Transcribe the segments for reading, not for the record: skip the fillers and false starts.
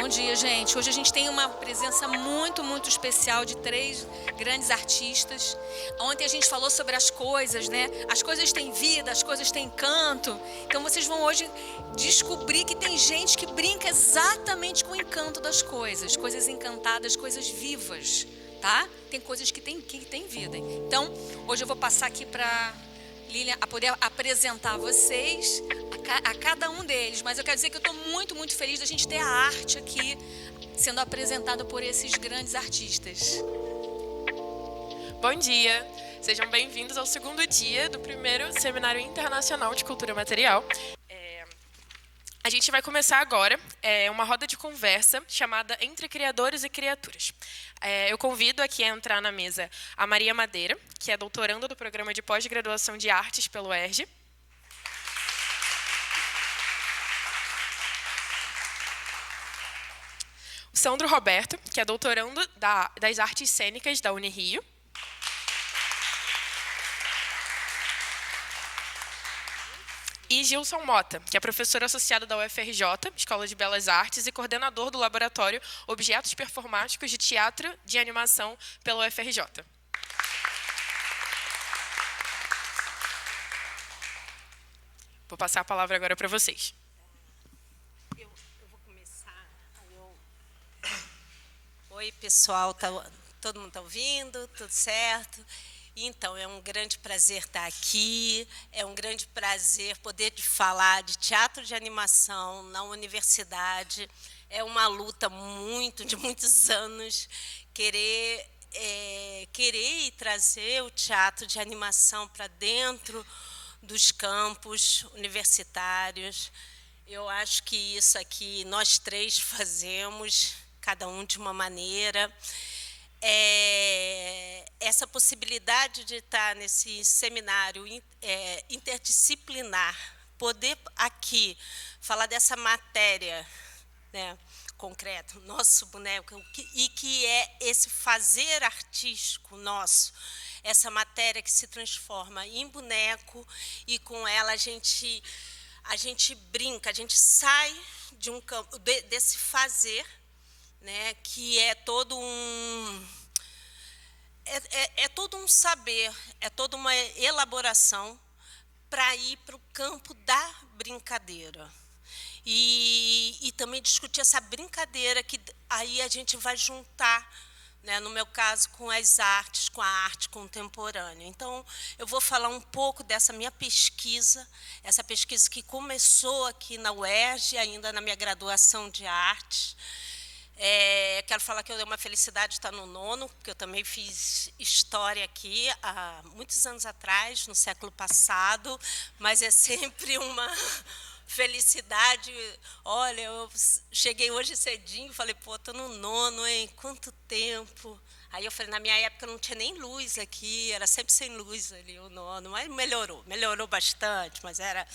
Bom dia, gente. Hoje a gente tem uma presença muito, muito especial de 3 grandes artistas. Ontem a gente falou sobre as coisas, né? As coisas têm vida, as coisas têm encanto. Então vocês vão hoje descobrir que tem gente que brinca exatamente com o encanto das coisas. Coisas encantadas, coisas vivas, tá? Tem coisas que têm vida. Então, hoje eu vou passar aqui para Lilian a poder apresentar vocês, a cada um deles. Mas eu quero dizer que eu estou muito, muito feliz da gente ter a arte aqui sendo apresentada por esses grandes artistas. Bom dia! Sejam bem-vindos ao segundo dia do primeiro Seminário Internacional de Cultura Material. A gente vai começar agora uma roda de conversa chamada Entre Criadores e Criaturas. Eu convido aqui a entrar na mesa a Maria Madeira, que é doutoranda do Programa de Pós-Graduação de Artes pelo UERJ. O Sandro Roberto, que é doutorando das Artes Cênicas da Unirio. E Gilson Mota, que é professor associado da UFRJ, Escola de Belas Artes, e coordenador do Laboratório Objetos Performáticos de Teatro de Animação pela UFRJ. Vou passar a palavra agora para vocês. Eu vou começar. Oi, pessoal. Todo mundo está ouvindo? Tudo certo? Então, é um grande prazer estar aqui, é um grande prazer poder falar de teatro de animação na universidade. É uma luta de muitos anos, querer e trazer o teatro de animação para dentro dos campos universitários. Eu acho que isso aqui nós 3 fazemos, cada um de uma maneira. Essa possibilidade de estar nesse seminário interdisciplinar, poder aqui falar dessa matéria, né, concreta, nosso boneco, e que é esse fazer artístico nosso, essa matéria que se transforma em boneco, e com ela a gente brinca, a gente sai de um campo desse fazer, né, que é todo todo um saber, é toda uma elaboração para ir para o campo da brincadeira. E também discutir essa brincadeira que aí a gente vai juntar, né, no meu caso, com as artes, com a arte contemporânea. Então, eu vou falar um pouco dessa minha pesquisa, essa pesquisa que começou aqui na UERJ, ainda na minha graduação de artes. Quero falar que é uma felicidade estar no 9º, porque eu também fiz história aqui há muitos anos atrás, no século passado, mas é sempre uma felicidade. Olha, eu cheguei hoje cedinho, falei, pô, estou no 9º, hein? Quanto tempo! Aí eu falei, na minha época não tinha nem luz aqui, era sempre sem luz ali o 9º, mas melhorou bastante, mas era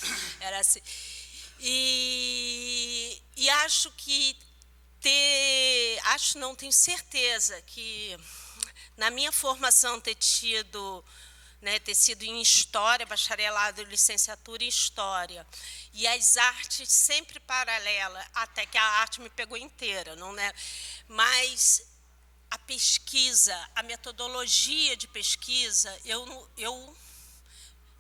assim. E acho que tenho certeza que na minha formação ter sido em História, bacharelado e licenciatura em História, e as artes sempre paralela, até que a arte me pegou inteira, não, né? Mas a pesquisa, a metodologia de pesquisa, eu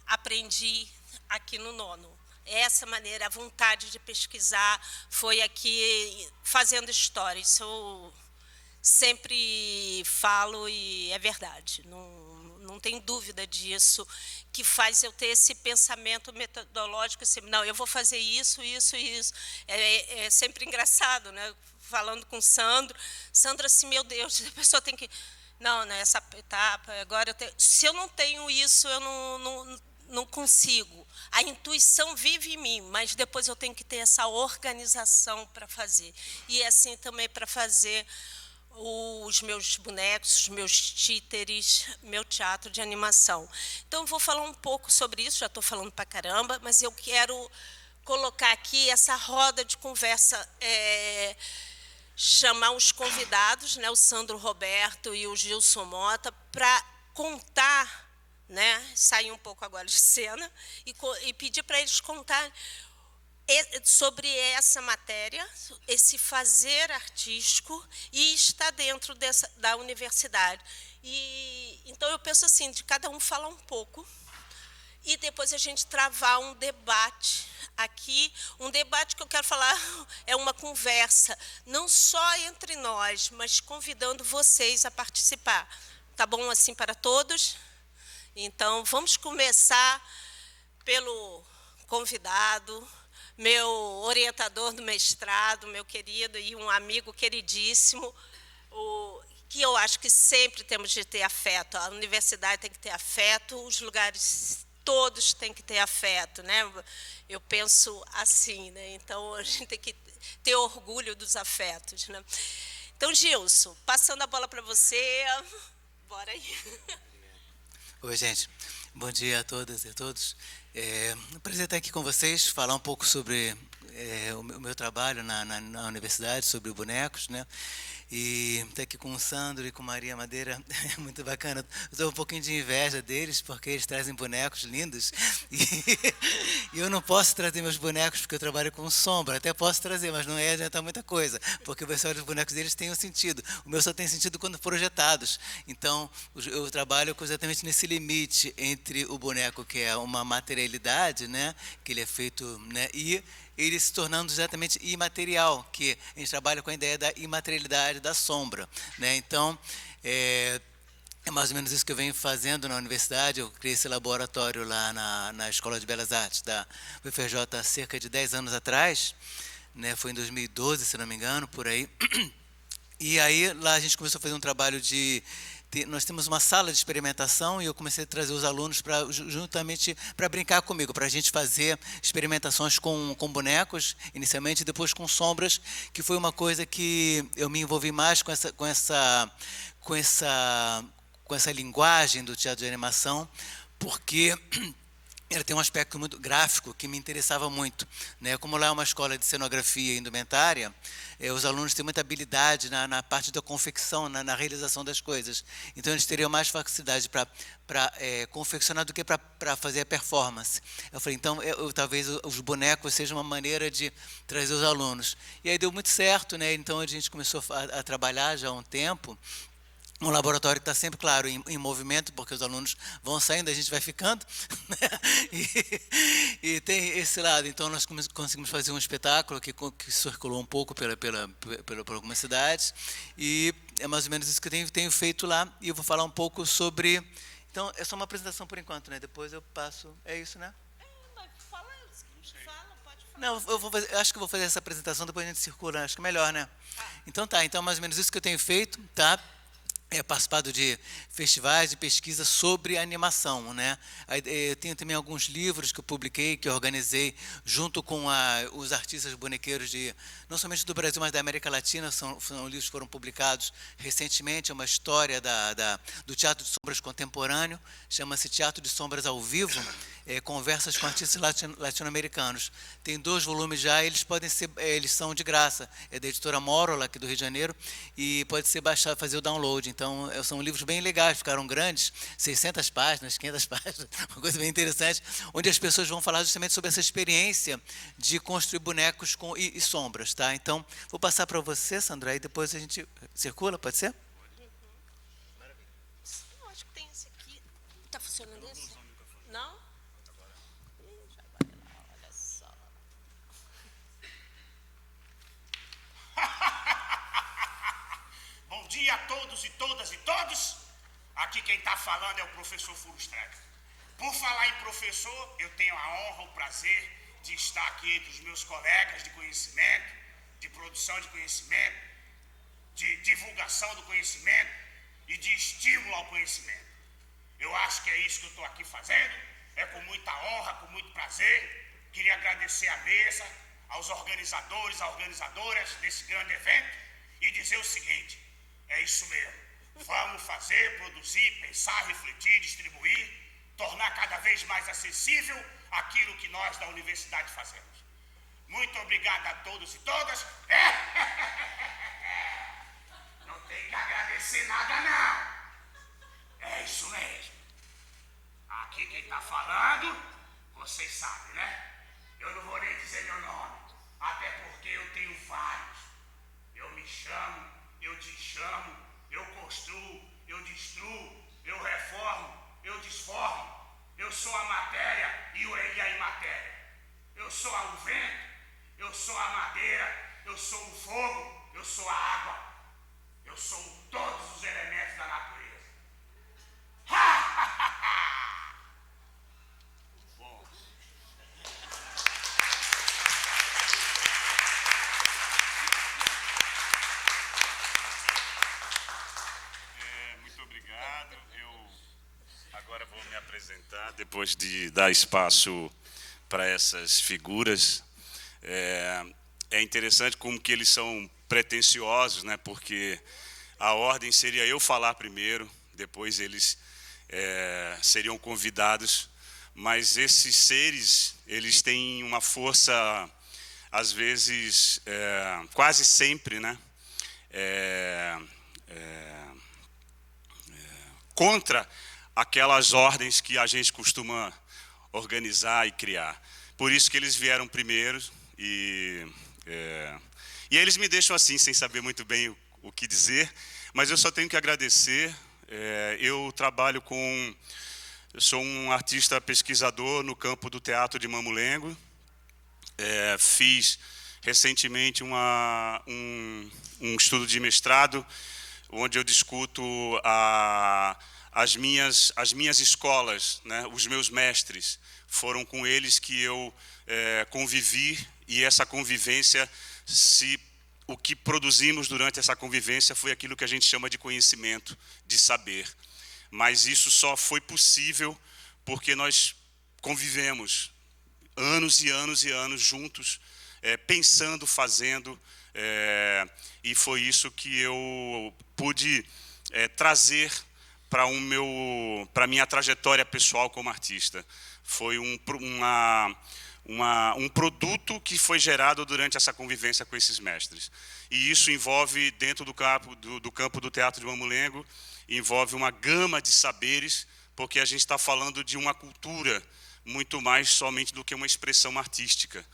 aprendi aqui no 9º. Essa maneira, a vontade de pesquisar foi aqui fazendo história. Isso eu sempre falo e é verdade. Não tem dúvida disso, que faz eu ter esse pensamento metodológico, assim, não, eu vou fazer isso, isso e isso. É sempre engraçado, né? Falando com o Sandro, assim, meu Deus, a pessoa tem que... Não, essa etapa, agora se eu não tenho isso, eu não consigo. A intuição vive em mim, mas depois eu tenho que ter essa organização para fazer. E assim também para fazer os meus bonecos, os meus títeres, meu teatro de animação. Então, eu vou falar um pouco sobre isso, já estou falando para caramba, mas eu quero colocar aqui essa roda de conversa, chamar os convidados, né, o Sandro Roberto e o Gilson Mota, para contar, né, sair um pouco agora de cena, e pedir para eles contarem sobre essa matéria, esse fazer artístico, e está dentro da universidade. Então, eu penso assim, de cada um falar um pouco, e depois a gente travar um debate aqui. Um debate que eu quero falar é uma conversa, não só entre nós, mas convidando vocês a participar. Tá bom assim para todos? Então, vamos começar pelo convidado, meu orientador do mestrado, meu querido e um amigo queridíssimo, que eu acho que sempre temos de ter afeto. A universidade tem que ter afeto, os lugares todos têm que ter afeto, né? Eu penso assim, né? Então, a gente tem que ter orgulho dos afetos, né? Então, Gilson, passando a bola para você, bora aí. Oi, gente. Bom dia a todas e a todos. É um prazer estar aqui com vocês, falar um pouco sobre o meu trabalho na universidade, sobre bonecos, né? E estar aqui com o Sandro e com Maria Madeira é muito bacana. Eu estou um pouquinho de inveja deles, porque eles trazem bonecos lindos. E eu não posso trazer meus bonecos, porque eu trabalho com sombra. Até posso trazer, mas não ia adiantar muita coisa, porque os bonecos deles têm um sentido. O meu só tem sentido quando projetados. Então, eu trabalho exatamente nesse limite entre o boneco, que é uma materialidade, né, que ele é feito, né, e ele se tornando exatamente imaterial, que a gente trabalha com a ideia da imaterialidade da sombra, né? Então, é mais ou menos isso que eu venho fazendo na universidade. Eu criei esse laboratório lá na Escola de Belas Artes da UFRJ há cerca de 10 anos atrás, né? Foi em 2012, se não me engano, por aí. E aí, lá a gente começou a fazer um trabalho nós temos uma sala de experimentação e eu comecei a trazer os alunos juntamente para brincar comigo, para a gente fazer experimentações com bonecos, inicialmente, e depois com sombras, que foi uma coisa que eu me envolvi mais com essa linguagem do teatro de animação, porque ela tem um aspecto muito gráfico que me interessava muito, né? Como lá é uma escola de cenografia e indumentária, os alunos têm muita habilidade na parte da confecção, na realização das coisas. Então, eles teriam mais facilidade para confeccionar do que para fazer a performance. Eu falei, então, talvez os bonecos sejam uma maneira de trazer os alunos. E aí deu muito certo, né? Então, a gente começou a trabalhar já há um tempo. Um laboratório que está sempre, claro, em movimento, porque os alunos vão saindo, a gente vai ficando, né? E tem esse lado. Então, nós conseguimos fazer um espetáculo que circulou um pouco pela algumas cidades, e é mais ou menos isso que eu tenho feito lá, e eu vou falar um pouco sobre... Então, é só uma apresentação por enquanto, né? Depois eu passo... É isso, né? Fala, pode falar. Não, acho que eu vou fazer essa apresentação, depois a gente circula, acho que é melhor, né? Então, tá. Então, mais ou menos isso que eu tenho feito, tá? Participado de festivais de pesquisa sobre animação, né? Eu tenho também alguns livros que eu publiquei, que eu organizei junto com os artistas bonequeiros não somente do Brasil, mas da América Latina. São livros que foram publicados recentemente. É uma história do teatro de sombras contemporâneo, chama-se Teatro de Sombras ao Vivo, conversas com artistas latino-americanos. Tem 2 volumes já, eles são de graça. É da editora Morola, aqui do Rio de Janeiro, e pode ser baixado, fazer o download. Então, são livros bem legais, ficaram grandes, 600 páginas, 500 páginas, uma coisa bem interessante, onde as pessoas vão falar justamente sobre essa experiência de construir bonecos e sombras, tá? Então, vou passar para você, Sandra, aí depois a gente circula, pode ser? Eu acho que tem esse aqui. Está funcionando esse? Não? Já vai lá, olha só. Bom dia a todos e todas e todos. Aqui quem está falando é o professor Furustrek. Por falar em professor, eu tenho a honra, o prazer de estar aqui entre os meus colegas de conhecimento, de produção de conhecimento, de divulgação do conhecimento e de estímulo ao conhecimento. Eu acho que é isso que eu estou aqui fazendo, é com muita honra, com muito prazer. Queria agradecer à mesa, aos organizadores, às organizadoras desse grande evento e dizer o seguinte: é isso mesmo, vamos fazer, produzir, pensar, refletir, distribuir, tornar cada vez mais acessível aquilo que nós da universidade fazemos. Muito obrigado a todos e todas. Não tem que agradecer nada, não. É isso mesmo. Aqui quem está falando, vocês sabem, né? Eu não vou nem dizer meu nome. sou o vento, eu sou a madeira, eu sou o fogo, eu sou a água, eu sou todos os elementos da natureza. Bom. Muito obrigado. Eu agora vou me apresentar, depois de dar espaço para essas figuras. É interessante como que eles são pretensiosos, né? Porque a ordem seria eu falar primeiro, depois eles seriam convidados, mas esses seres, eles têm uma força, às vezes, quase sempre, né? Contra aquelas ordens que a gente costuma organizar e criar. Por isso que eles vieram primeiro e eles me deixam assim, sem saber muito bem o que dizer, mas eu só tenho que agradecer. Eu trabalho eu sou um artista pesquisador no campo do teatro de Mamulengo. Fiz recentemente um estudo de mestrado, onde eu discuto as minhas escolas, né? Os meus mestres. Foram com eles que eu convivi, e essa convivência, o que produzimos durante essa convivência foi aquilo que a gente chama de conhecimento, de saber. Mas isso só foi possível porque nós convivemos anos e anos e anos juntos, pensando, fazendo, e foi isso que eu pude trazer para a minha trajetória pessoal como artista. Foi um produto que foi gerado durante essa convivência com esses mestres. E isso envolve, dentro do campo do teatro de Mamulengo, envolve uma gama de saberes, porque a gente está falando de uma cultura muito mais somente do que uma expressão artística.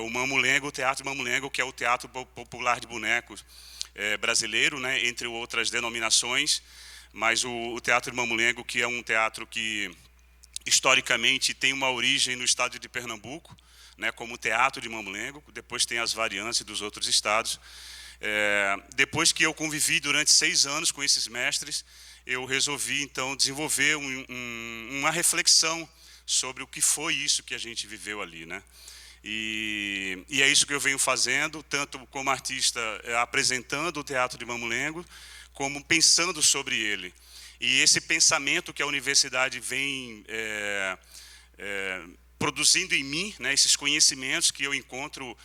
O Mamulengo, o Teatro de Mamulengo, que é o teatro popular de bonecos brasileiro, né, entre outras denominações, mas o Teatro de Mamulengo, que é um teatro que historicamente tem uma origem no estado de Pernambuco, né, como Teatro de Mamulengo, depois tem as variantes dos outros estados. Depois que eu convivi durante 6 anos com esses mestres, eu resolvi, então, desenvolver uma reflexão sobre o que foi isso que a gente viveu ali, né? E é isso que eu venho fazendo, tanto como artista apresentando o Teatro de Mamulengo, como pensando sobre ele. E esse pensamento que a universidade vem produzindo em mim, né, esses conhecimentos que eu encontro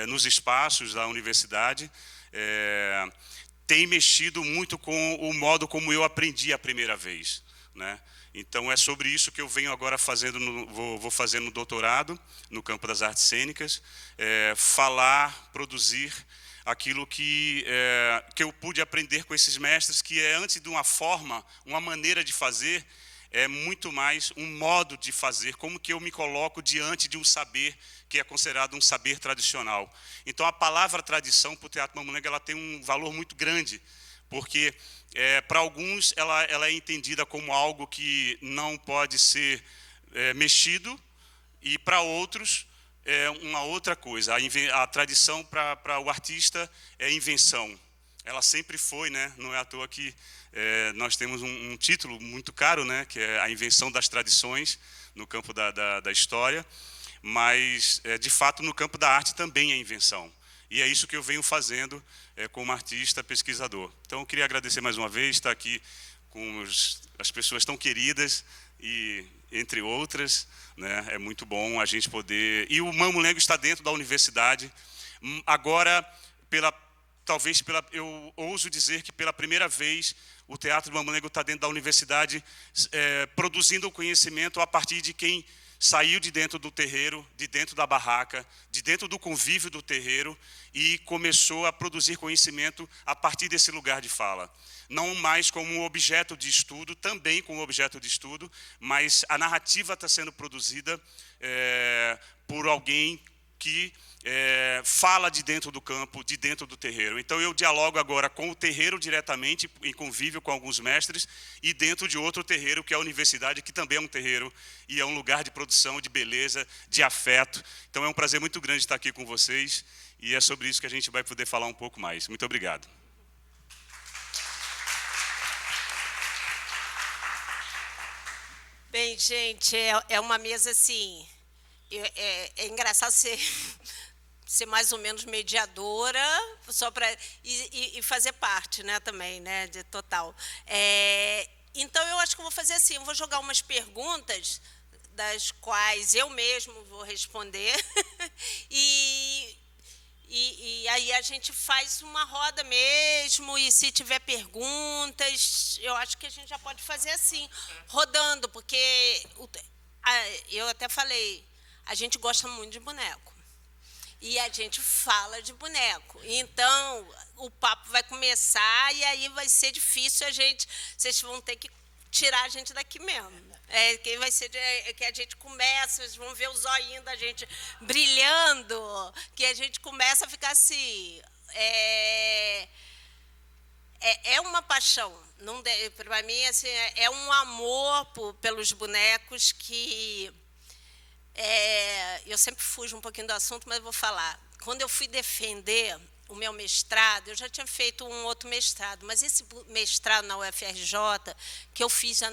nos espaços da universidade, tem mexido muito com o modo como eu aprendi a primeira vez, né? Então, é sobre isso que eu venho agora fazendo, vou fazer no doutorado, no campo das artes cênicas, falar, produzir aquilo que eu pude aprender com esses mestres, que antes de uma forma, uma maneira de fazer, é muito mais um modo de fazer, como que eu me coloco diante de um saber que é considerado um saber tradicional. Então, a palavra tradição para o Teatro Mamulengo, ela tem um valor muito grande, porque para alguns ela é entendida como algo que não pode ser mexido, e para outros é uma outra coisa. A tradição para o artista é invenção. Ela sempre foi, né? Não é à toa que nós temos um título muito caro, né? Que é a invenção das tradições no campo da história, mas de fato no campo da arte também é invenção. E é isso que eu venho fazendo como artista, pesquisador. Então, eu queria agradecer mais uma vez, estar aqui com as pessoas tão queridas, e entre outras, né? É muito bom a gente poder... E o Mamulengo está dentro da universidade. Agora, eu ouso dizer que pela primeira vez, o Teatro do Mamulengo está dentro da universidade, produzindo o conhecimento a partir de quem saiu de dentro do terreiro, de dentro da barraca, de dentro do convívio do terreiro, e começou a produzir conhecimento a partir desse lugar de fala. Não mais como um objeto de estudo, também como objeto de estudo, mas a narrativa está sendo produzida por alguém que fala de dentro do campo, de dentro do terreiro. Então, eu dialogo agora com o terreiro diretamente, em convívio com alguns mestres, e dentro de outro terreiro, que é a universidade, que também é um terreiro, e é um lugar de produção, de beleza, de afeto. Então, é um prazer muito grande estar aqui com vocês, e é sobre isso que a gente vai poder falar um pouco mais. Muito obrigado. Bem, gente, é uma mesa assim... É engraçado ser mais ou menos mediadora, só para e fazer parte, né, também, né, de total. Então, eu acho que eu vou fazer assim, eu vou jogar umas perguntas, das quais eu mesmo vou responder, e aí a gente faz uma roda mesmo, e se tiver perguntas, eu acho que a gente já pode fazer assim, rodando, porque eu até falei, a gente gosta muito de boneco. E a gente fala de boneco. Então, o papo vai começar e aí vai ser difícil vocês vão ter que tirar a gente daqui mesmo. Que vai ser que a gente começa, vocês vão ver o zoinho da gente brilhando, que a gente começa a ficar assim. É uma paixão. Para mim, assim, é um amor pelos bonecos que... eu sempre fujo um pouquinho do assunto, mas eu vou falar. Quando eu fui defender o meu mestrado, eu já tinha feito um outro mestrado, mas esse mestrado na UFRJ, que eu fiz já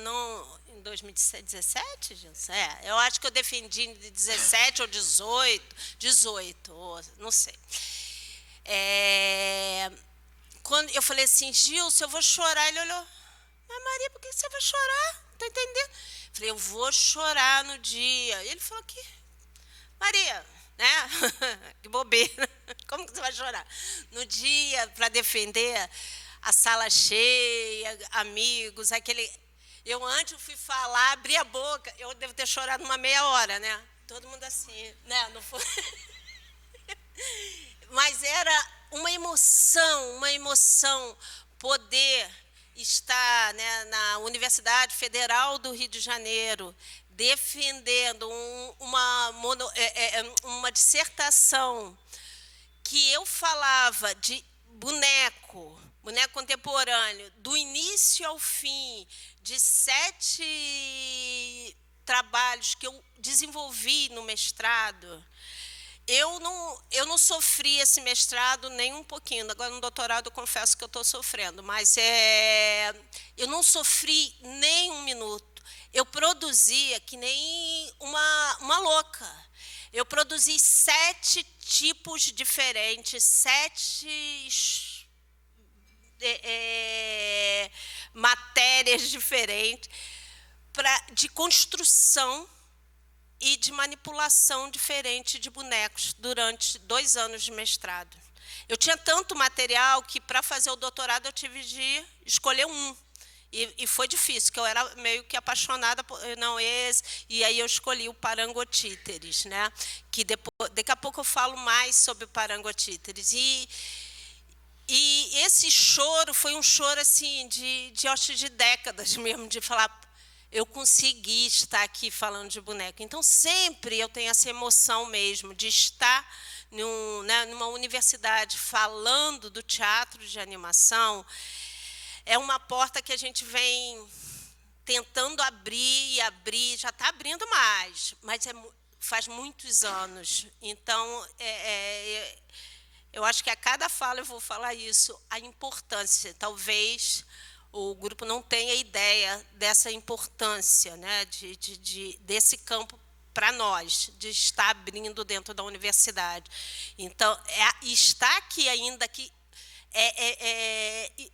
em 2017, Gilson? Eu acho que eu defendi em 17 ou 18, não sei. Quando eu falei assim, Gilson, eu vou chorar, ele olhou, mas Maria, por que você vai chorar? Não estou entendendo. Falei, eu vou chorar no dia. E ele falou que, Maria, né? Que bobeira. Como que você vai chorar? No dia, para defender a sala cheia, amigos, eu antes fui falar, abri a boca, eu devo ter chorado uma meia hora, né? Todo mundo assim, né? Não foi... Mas era uma emoção poder estar, né, na Universidade Federal do Rio de Janeiro, defendendo uma dissertação que eu falava de boneco contemporâneo, do início ao fim, de 7 trabalhos que eu desenvolvi no mestrado. Eu não sofri esse mestrado nem um pouquinho. Agora, no doutorado, eu confesso que eu estou sofrendo. Mas eu não sofri nem um minuto. Eu produzia que nem uma louca. Eu produzi 7 tipos diferentes, 7 matérias diferentes de construção e de manipulação diferente de bonecos durante 2 anos de mestrado. Eu tinha tanto material que, para fazer o doutorado, eu tive de escolher um. E foi difícil, porque eu era meio que apaixonada por esse, e aí eu escolhi o Parangotíteres, né? Que daqui a pouco eu falo mais sobre o Parangotíteres. E esse choro foi um choro assim acho de décadas mesmo, de falar, eu consegui estar aqui falando de boneco. Então, sempre eu tenho essa emoção mesmo de estar numa universidade falando do teatro de animação. É uma porta que a gente vem tentando abrir, já está abrindo mais, mas faz muitos anos. Então, eu acho que a cada fala eu vou falar isso, a importância, talvez... O grupo não tenha ideia dessa importância, né, desse campo para nós, de estar abrindo dentro da universidade. Então, está aqui ainda que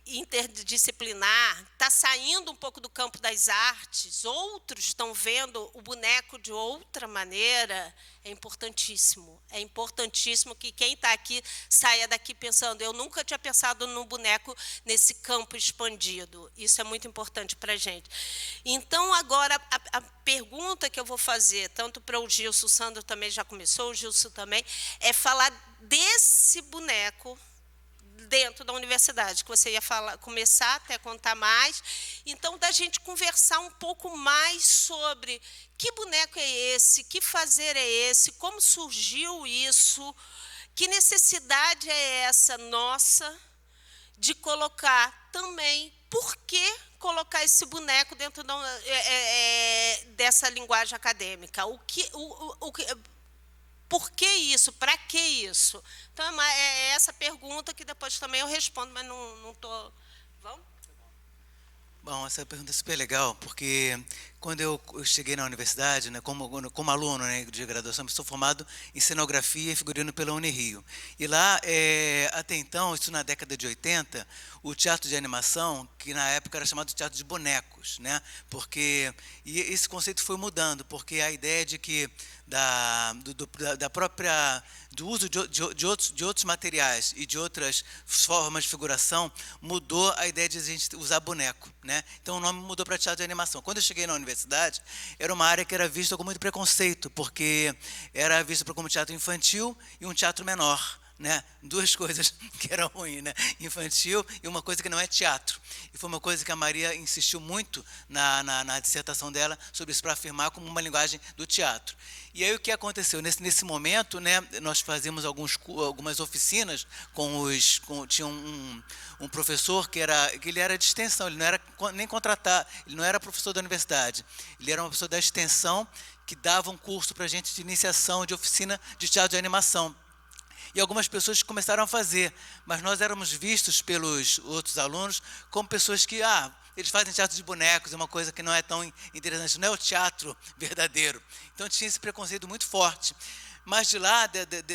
interdisciplinar, está saindo um pouco do campo das artes, outros estão vendo o boneco de outra maneira, é importantíssimo. É importantíssimo que quem está aqui saia daqui pensando, eu nunca tinha pensado no boneco nesse campo expandido. Isso é muito importante para a gente. Então, agora, a pergunta que eu vou fazer, tanto para o Gilson, o Sandro também já começou, o Gilson também, é falar desse boneco, dentro da universidade, que você ia falar, começar até a contar mais. Então, da gente conversar um pouco mais sobre que boneco é esse, que fazer é esse, como surgiu isso, que necessidade é essa nossa de colocar também, por que colocar esse boneco dentro dessa linguagem acadêmica? Por que isso? Para que isso? Então, é essa pergunta que depois também eu respondo, mas não estou... Vamos? Bom, essa pergunta é super legal, porque quando eu cheguei na universidade, né, como aluno, né, de graduação, eu sou formado em cenografia e figurino pela Unirio. E lá, até então, isso na década de 80, o teatro de animação, que na época era chamado de teatro de bonecos, né, e esse conceito foi mudando, porque a ideia de que do uso de outros materiais e de outras formas de figuração mudou a ideia de a gente usar boneco, né? Então o nome mudou para teatro de animação. Quando eu cheguei na universidade, era uma área que era vista com muito preconceito, porque era vista como teatro infantil e um teatro menor, né? Duas coisas que eram ruins, né? Infantil e uma coisa que não é teatro. E foi uma coisa que a Maria insistiu muito na dissertação dela sobre isso, para afirmar como uma linguagem do teatro. E aí o que aconteceu? Nesse momento, né, nós fazíamos algumas oficinas tinha um professor que ele era de extensão, ele não era nem contratado, ele não era professor da universidade, ele era uma pessoa da extensão que dava um curso para a gente de iniciação de oficina de teatro de animação. E algumas pessoas começaram a fazer, mas nós éramos vistos pelos outros alunos como pessoas que, eles fazem teatro de bonecos, é uma coisa que não é tão interessante, não é o teatro verdadeiro. Então tinha esse preconceito muito forte. Mas de lá,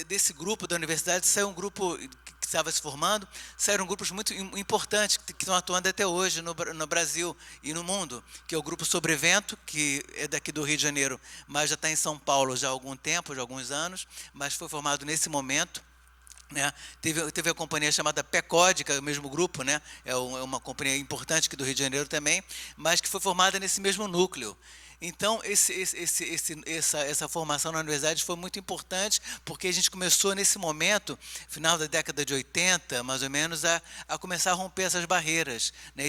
desse grupo da universidade, saiu um grupo que estava se formando, saíram grupos muito importantes que estão atuando até hoje no Brasil e no mundo, que é o Grupo Sobrevento, que é daqui do Rio de Janeiro, mas já está em São Paulo já há algum tempo, já há alguns anos, mas foi formado nesse momento. Né? Teve a companhia chamada PECOD, que é o mesmo grupo, né? É uma companhia importante aqui do Rio de Janeiro também, mas que foi formada nesse mesmo núcleo. Então, essa formação na universidade foi muito importante, porque a gente começou nesse momento, final da década de 80, mais ou menos, a começar a romper essas barreiras, né,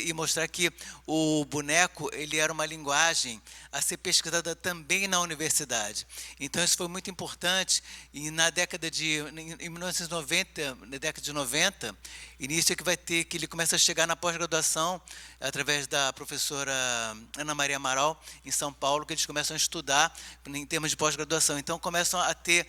e mostrar que o boneco ele era uma linguagem a ser pesquisada também na universidade. Então, isso foi muito importante, e em 1990, na década de 90, início é que ele começa a chegar na pós-graduação, através da professora Ana Maria Amaral, em São Paulo, que eles começam a estudar em termos de pós-graduação. Então, começa a ter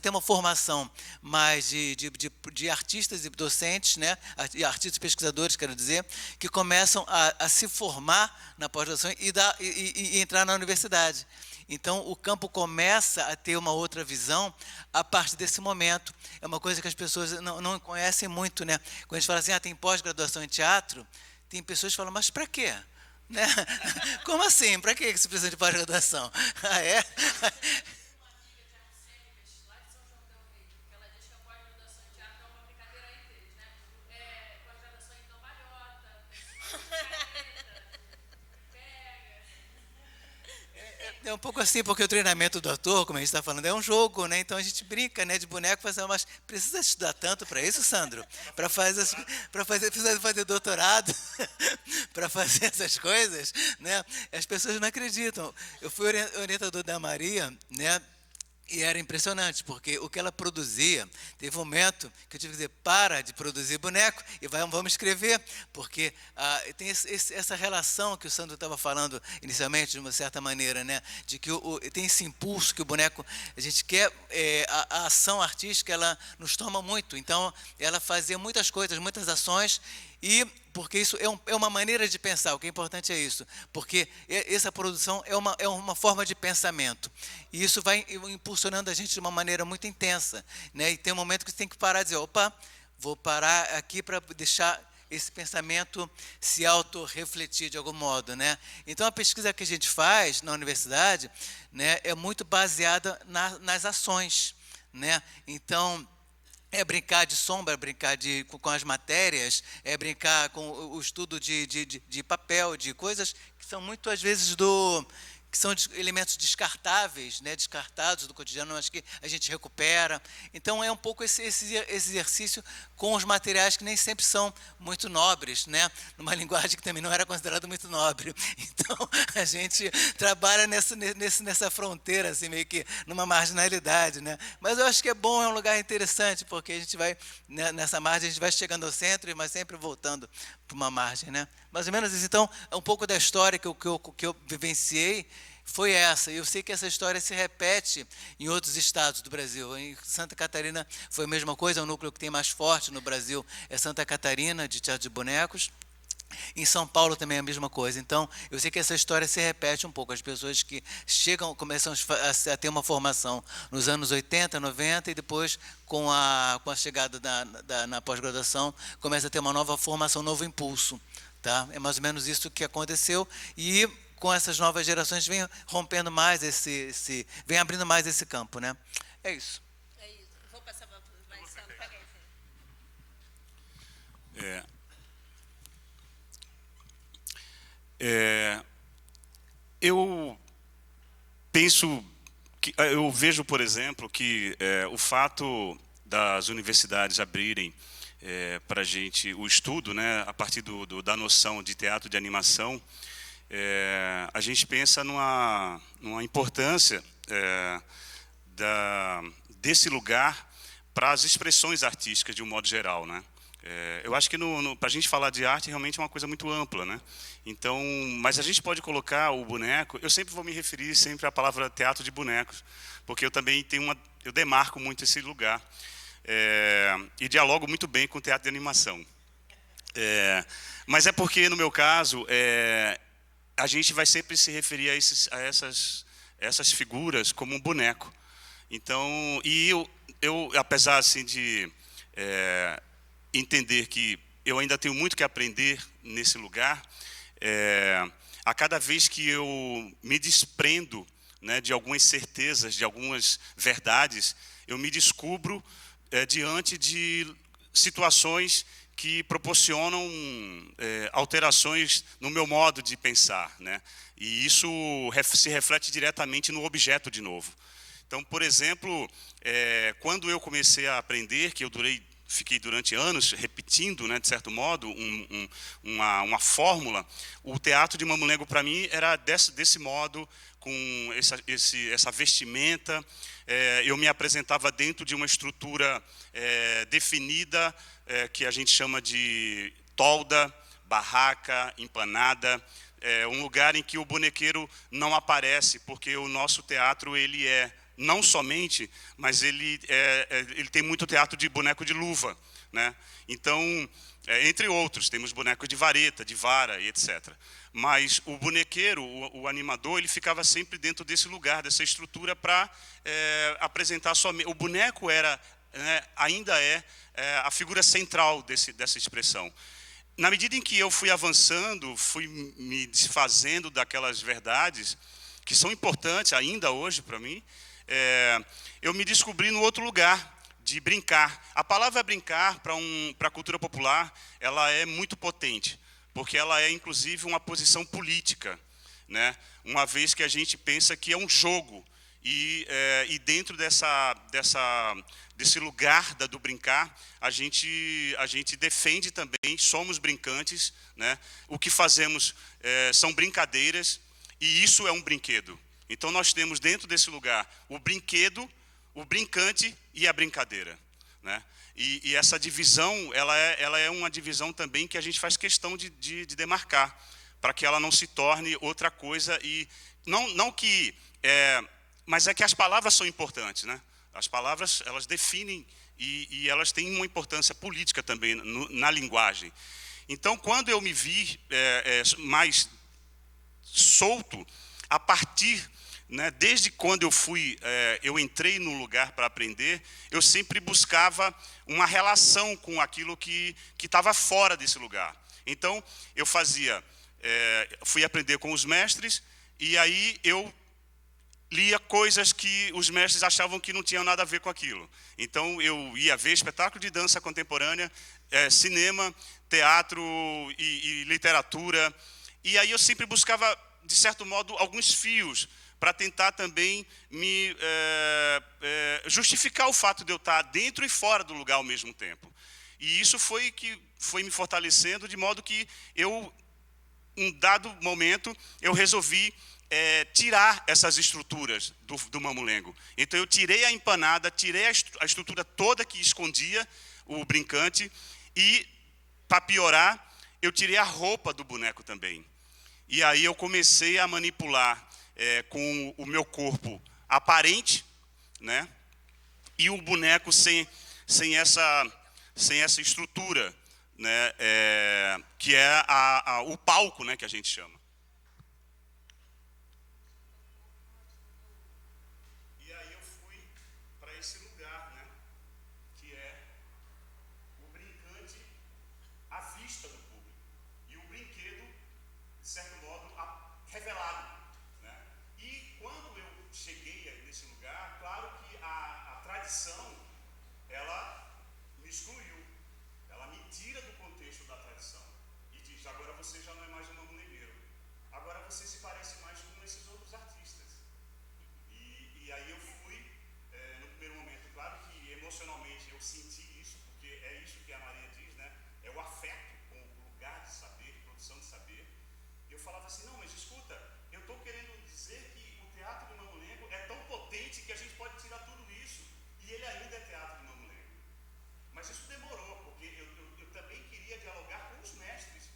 uma formação mais de artistas e docentes, né? Artistas e pesquisadores, quero dizer, que começam a se formar na pós-graduação e entrar na universidade. Então, o campo começa a ter uma outra visão a partir desse momento. É uma coisa que as pessoas não conhecem muito, né? Quando a gente fala assim, tem pós-graduação em teatro, tem pessoas que falam, mas para quê? Né? Como assim? Para que você precisa de pós-graduação? Ah, é? É um pouco assim, porque o treinamento do ator, como a gente está falando, é um jogo, né? Então a gente brinca, né, de boneco, mas precisa estudar tanto para isso, Sandro? Precisa fazer doutorado, para fazer essas coisas, né? As pessoas não acreditam. Eu fui orientador da Maria, né? E era impressionante, porque o que ela produzia, teve um momento que eu tive que dizer, para de produzir boneco e vamos escrever, porque tem essa relação que o Sandro estava falando inicialmente, de uma certa maneira, né, de que tem esse impulso que o boneco, a gente quer, a ação artística, ela nos toma muito, então ela fazia muitas coisas, muitas ações, e porque isso é uma maneira de pensar, o que é importante é isso, porque essa produção é uma forma de pensamento, e isso vai impulsionando a gente de uma maneira muito intensa, né? E tem um momento que você tem que parar e dizer, opa, vou parar aqui para deixar esse pensamento se autorrefletir de algum modo, né? Então, a pesquisa que a gente faz na universidade, né, é muito baseada nas ações, né? Então, é brincar de sombra, é brincar com as matérias, é brincar com o estudo de papel, de coisas que são muito, às vezes, que são elementos descartáveis, né, descartados do cotidiano, mas que a gente recupera. Então, é um pouco esse exercício com os materiais que nem sempre são muito nobres, né, numa linguagem que também não era considerada muito nobre. Então, a gente trabalha nessa fronteira, assim, meio que numa marginalidade, né. Mas eu acho que é bom, é um lugar interessante, porque a gente vai, né, nessa margem, a gente vai chegando ao centro, mas sempre voltando para uma margem, né. Mais ou menos isso. Então, é um pouco da história que eu vivenciei, foi essa. Eu sei que essa história se repete em outros estados do Brasil. Em Santa Catarina foi a mesma coisa, o núcleo que tem mais forte no Brasil é Santa Catarina, de teatro de bonecos. Em São Paulo também é a mesma coisa. Então, eu sei que essa história se repete um pouco. As pessoas que começam a ter uma formação nos anos 80, 90, e depois, com a chegada na pós-graduação, começa a ter uma nova formação, um novo impulso. Tá? É mais ou menos isso que aconteceu, e com essas novas gerações vem rompendo mais vem abrindo mais esse campo, né? É isso. É isso. Vou passar para mais Sandro. Pega aí. Eu penso que eu vejo, por exemplo, que o fato das universidades abrirem para a gente o estudo, né, a partir da noção de teatro de animação, a gente pensa numa importância desse lugar para as expressões artísticas de um modo geral, né? Eu acho que para a gente falar de arte realmente é uma coisa muito ampla, né? Então, mas a gente pode colocar o boneco. Eu sempre vou me referir sempre à palavra teatro de bonecos, porque eu também eu demarco muito esse lugar. E dialogo muito bem com o teatro de animação. Mas é porque, no meu caso, a gente vai sempre se referir a essas figuras como um boneco. Então, e eu apesar assim, de entender que eu ainda tenho muito que aprender nesse lugar, a cada vez que eu me desprendo, né, de algumas certezas, de algumas verdades, eu me descubro diante de situações que proporcionam alterações no meu modo de pensar, né? E isso se reflete diretamente no objeto de novo. Então, por exemplo, quando eu comecei a aprender, que eu fiquei durante anos repetindo, né, de certo modo, uma fórmula, o teatro de Mamulengo, para mim, era desse modo, com essa vestimenta. Eu me apresentava dentro de uma estrutura definida, que a gente chama de tolda, barraca, empanada, um lugar em que o bonequeiro não aparece, porque o nosso teatro ele não somente, mas ele tem muito teatro de boneco de luva, né? Então, entre outros, temos bonecos de vareta, de vara e etc. Mas o bonequeiro, o animador, ele ficava sempre dentro desse lugar, dessa estrutura, para apresentar somente. O boneco ainda é a figura central dessa expressão. Na medida em que eu fui avançando, fui me desfazendo daquelas verdades, que são importantes ainda hoje para mim, eu me descobri no outro lugar, de brincar. A palavra brincar, para a cultura popular, ela é muito potente, porque ela é, inclusive, uma posição política, né? Uma vez que a gente pensa que é um jogo, e dentro desse lugar do brincar, a gente defende também, somos brincantes, né? O que fazemos são brincadeiras, e isso é um brinquedo. Então, nós temos dentro desse lugar o brinquedo, o brincante e a brincadeira, né? E essa divisão, ela é uma divisão também que a gente faz questão de demarcar, para que ela não se torne outra coisa. E não que... mas é que as palavras são importantes, né? As palavras, elas definem e elas têm uma importância política também na linguagem. Então, quando eu me vi mais solto, a partir, né, desde quando eu entrei no lugar para aprender, eu sempre buscava uma relação com aquilo que estava fora desse lugar. Então, eu fui aprender com os mestres, e aí eu lia coisas que os mestres achavam que não tinham nada a ver com aquilo. Então, eu ia ver espetáculo de dança contemporânea, cinema, teatro e literatura, e aí eu sempre buscava de certo modo, alguns fios para tentar também me justificar o fato de eu estar dentro e fora do lugar ao mesmo tempo. E isso foi que foi me fortalecendo, de modo que eu, em dado momento, eu resolvi tirar essas estruturas do mamulengo. Então, eu tirei a empanada, tirei a estrutura toda que escondia o brincante e, para piorar, eu tirei a roupa do boneco também. E aí eu comecei a manipular com o meu corpo aparente, né? E o boneco sem essa estrutura, né? Que é o palco, né, que a gente chama. E aí eu fui para esse lugar, né? Que é o brincante à vista do público. E o brinquedo, de certo modo, revelado. Né? E quando eu cheguei nesse lugar, claro que a tradição, ela me excluiu. Ela me tira do contexto da tradição. E diz, agora você já não é mais um mamulengueiro. Agora você se parece mais com esses outros artistas. E aí eu fui, no primeiro momento, claro que emocionalmente eu senti isso, porque é isso que a Maria diz, né? É o afeto com o lugar de saber, produção de saber. Eu falava assim, não, mas escuta, eu estou querendo dizer que o teatro do mamulengo é tão potente que a gente pode tirar tudo isso, e ele ainda é teatro do mamulengo. Mas isso demorou, porque eu também queria dialogar com os mestres.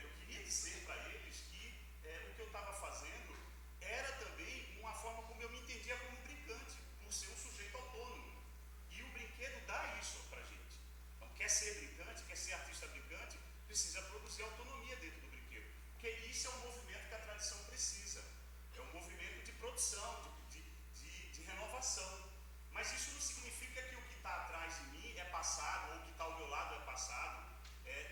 Eu queria dizer para eles que o que eu estava fazendo era também uma forma como eu me entendia como brincante, por ser um sujeito autônomo. E o brinquedo dá isso para a gente. Então, quer ser brincante, quer ser artista brincante, precisa produzir autonomia dentro do brinquedo. Porque isso é um movimento que a tradição precisa. É um movimento de produção, de renovação. Mas isso não significa que o que está atrás de mim é passado, ou o que está ao meu lado é passado.